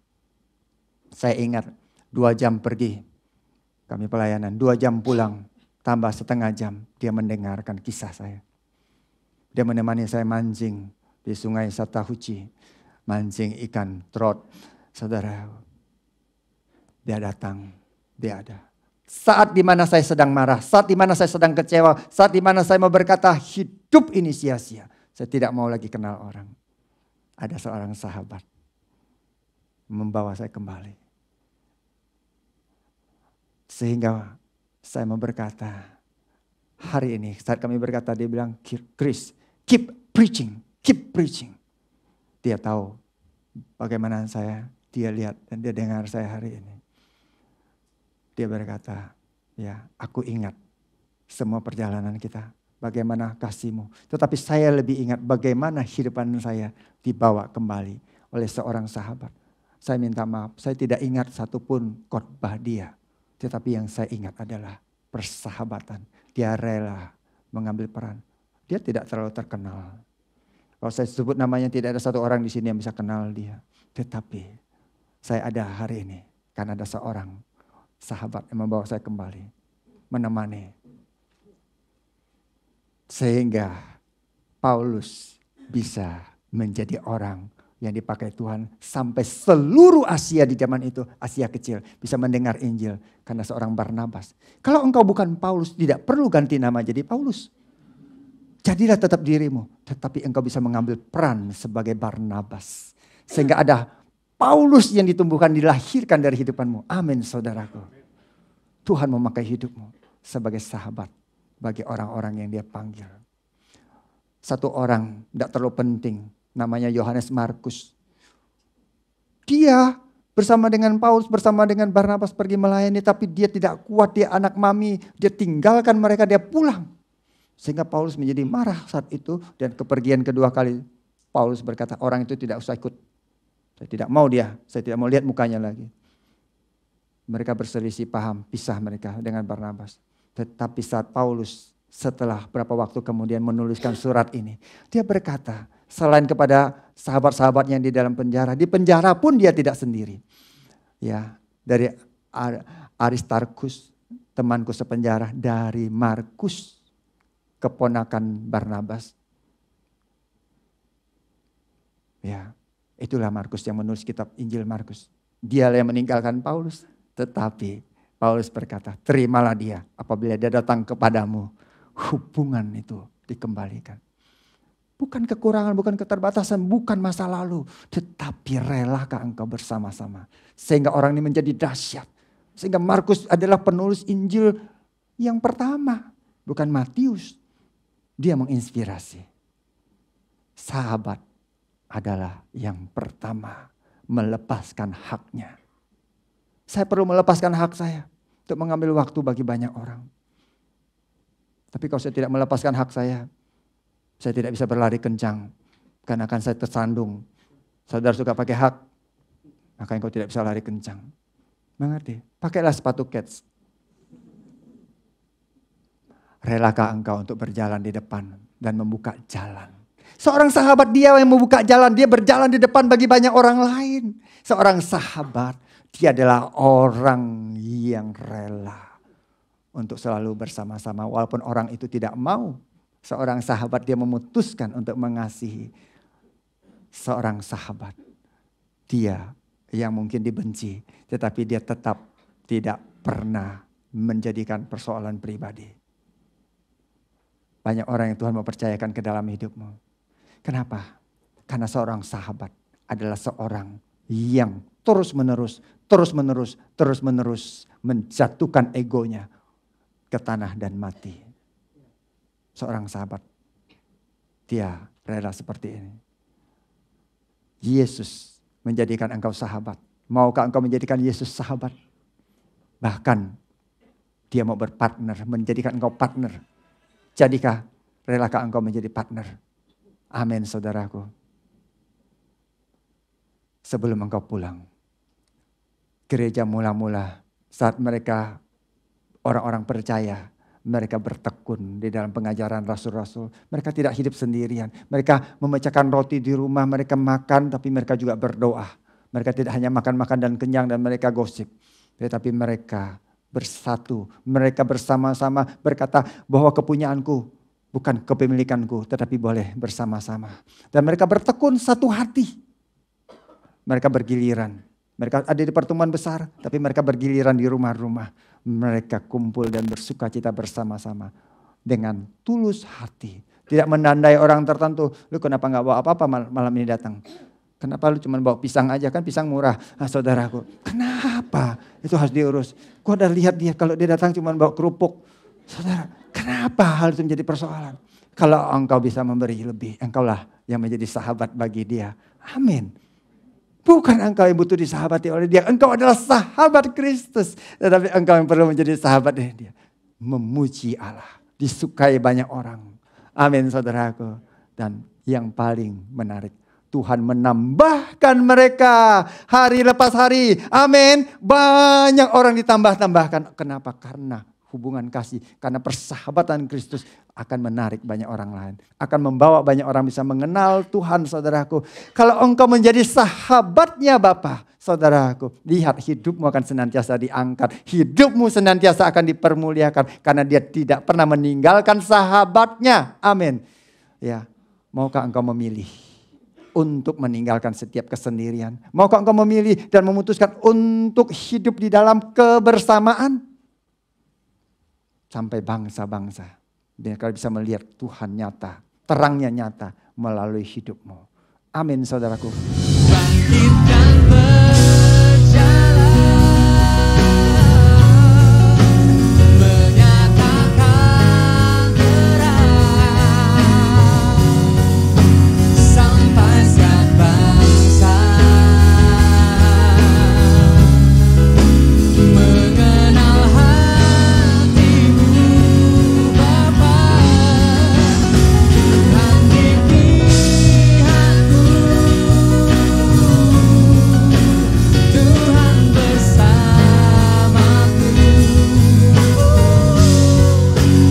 Saya ingat 2 jam pergi. Kami pelayanan, 2 jam pulang. Tambah setengah jam dia mendengarkan kisah saya. Dia menemani saya mancing di sungai Satahuchi. Mancing ikan trot. Saudara, dia datang, dia ada. Saat dimana saya sedang marah, saat dimana saya sedang kecewa, saat dimana saya mau berkata hidup ini sia-sia. Saya tidak mau lagi kenal orang. Ada seorang sahabat membawa saya kembali. Sehingga saya mau berkata, hari ini saat kami berkata dia bilang, Chris, keep preaching, keep preaching. Dia tahu bagaimana dia lihat dan dia dengar saya hari ini. Dia berkata, ya aku ingat semua perjalanan kita. Bagaimana kasih-Mu. Tetapi saya lebih ingat bagaimana hidupan saya dibawa kembali oleh seorang sahabat. Saya minta maaf, saya tidak ingat satupun khotbah dia. Tetapi yang saya ingat adalah persahabatan. Dia rela mengambil peran. Dia tidak terlalu terkenal. Kalau saya sebut namanya tidak ada satu orang di sini yang bisa kenal dia. Tetapi saya ada hari ini karena ada seorang sahabat yang membawa saya kembali. Menemani. Sehingga Paulus bisa menjadi orang yang dipakai Tuhan sampai seluruh Asia di zaman itu, Asia kecil, bisa mendengar Injil karena seorang Barnabas. Kalau engkau bukan Paulus, tidak perlu ganti nama jadi Paulus. Jadilah tetap dirimu, tetapi engkau bisa mengambil peran sebagai Barnabas. Sehingga ada Paulus yang ditumbuhkan, dilahirkan dari hidupanmu. Amin saudaraku. Tuhan memakai hidupmu sebagai sahabat bagi orang-orang yang dia panggil. Satu orang tidak terlalu penting, namanya Yohanes Markus. Dia bersama dengan Paulus, bersama dengan Barnabas pergi melayani, tapi dia tidak kuat, dia anak mami, dia tinggalkan mereka, dia pulang. Sehingga Paulus menjadi marah saat itu, dan kepergian kedua kali Paulus berkata, orang itu tidak usah ikut. Saya tidak mau saya tidak mau lihat mukanya lagi. Mereka berselisih paham, pisah mereka dengan Barnabas. Tetapi saat Paulus setelah berapa waktu kemudian menuliskan surat ini, dia berkata, selain kepada sahabat-sahabatnya yang di dalam penjara, di penjara pun dia tidak sendiri. Ya, dari Aristarkus, temanku sepenjara, dari Markus, keponakan Barnabas. Ya, itulah Markus yang menulis kitab Injil Markus. Dia yang meninggalkan Paulus, tetapi Paulus berkata, terimalah dia apabila dia datang kepadamu. Hubungan itu dikembalikan. Bukan kekurangan, bukan keterbatasan, bukan masa lalu. Tetapi relakah engkau bersama-sama. Sehingga orang ini menjadi dahsyat. Sehingga Markus adalah penulis Injil yang pertama. Bukan Matius. Dia menginspirasi. Sahabat adalah yang pertama melepaskan haknya. Saya perlu melepaskan hak saya untuk mengambil waktu bagi banyak orang. Tapi kalau saya tidak melepaskan hak saya tidak bisa berlari kencang. Karena akan saya tersandung. Saudara suka pakai hak, maka engkau tidak bisa lari kencang. Mengerti? Pakailah sepatu kets. Relakah engkau untuk berjalan di depan dan membuka jalan? Seorang sahabat dia yang membuka jalan, dia berjalan di depan bagi banyak orang lain. Seorang sahabat, dia adalah orang yang rela untuk selalu bersama-sama walaupun orang itu tidak mau. Seorang sahabat dia memutuskan untuk mengasihi. Seorang sahabat, dia yang mungkin dibenci, tetapi dia tetap tidak pernah menjadikan persoalan pribadi. Banyak orang yang Tuhan mau percayakan ke dalam hidupmu. Kenapa? Karena seorang sahabat adalah seorang yang terus-menerus menjatuhkan egonya ke tanah dan mati. Seorang sahabat, dia rela seperti ini. Yesus menjadikan engkau sahabat. Maukah engkau menjadikan Yesus sahabat? Bahkan dia mau berpartner, menjadikan engkau partner. Jadikah, relakah engkau menjadi partner? Amin, saudaraku. Sebelum engkau pulang, gereja mula-mula saat mereka orang-orang percaya, mereka bertekun di dalam pengajaran rasul-rasul. Mereka tidak hidup sendirian. Mereka memecahkan roti di rumah, mereka makan tapi mereka juga berdoa. Mereka tidak hanya makan-makan dan kenyang dan mereka gosip. Tetapi mereka bersatu, mereka bersama-sama berkata bahwa kepunyaanku bukan kepemilikanku, tetapi boleh bersama-sama. Dan mereka bertekun satu hati. Mereka bergiliran. Mereka ada di pertemuan besar, tapi mereka bergiliran di rumah-rumah. Mereka kumpul dan bersuka cita bersama-sama. Dengan tulus hati. Tidak menandai orang tertentu. Lu kenapa gak bawa apa-apa malam ini datang? Kenapa lu cuma bawa pisang aja? Kan pisang murah. Nah, saudaraku, kenapa? Itu harus diurus. Gua udah lihat dia kalau dia datang cuma bawa kerupuk. Saudara, kenapa hal itu menjadi persoalan? Kalau engkau bisa memberi lebih, engkaulah yang menjadi sahabat bagi dia. Amin. Bukan engkau yang butuh disahabati oleh dia. Engkau adalah sahabat Kristus. Tetapi engkau yang perlu menjadi sahabat dari dia. Memuji Allah. Disukai banyak orang. Amin, saudaraku. Dan yang paling menarik, Tuhan menambahkan mereka hari lepas hari. Amin. Banyak orang ditambah-tambahkan. Kenapa? Karena hubungan kasih. Karena persahabatan Kristus akan menarik banyak orang lain. Akan membawa banyak orang bisa mengenal Tuhan, saudaraku. Kalau engkau menjadi sahabatnya Bapa, saudaraku, lihat hidupmu akan senantiasa diangkat. Hidupmu senantiasa akan dipermuliakan. Karena dia tidak pernah meninggalkan sahabatnya. Amin. Ya, maukah engkau memilih untuk meninggalkan setiap kesendirian? Maukah engkau memilih dan memutuskan untuk hidup di dalam kebersamaan? Sampai bangsa-bangsa. Mereka bisa melihat Tuhan nyata. Terangnya nyata melalui hidupmu. Amin, saudaraku. Bangkitkan berjalan, menyatakan terang, sampai setiap bangsa mengenal hatimu Bapa, Tuhan di pihakku, Tuhan bersamaku.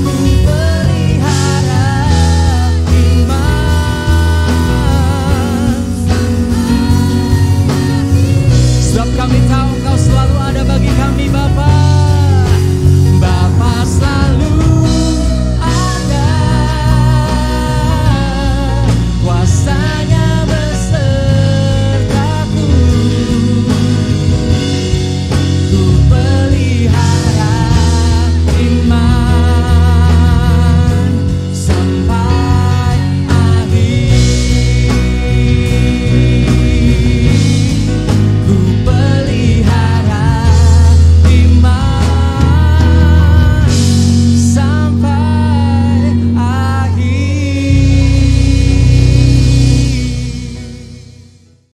Ku pelihara iman, sebab kami tahu Engkau selalu ada bagi kami Bapa.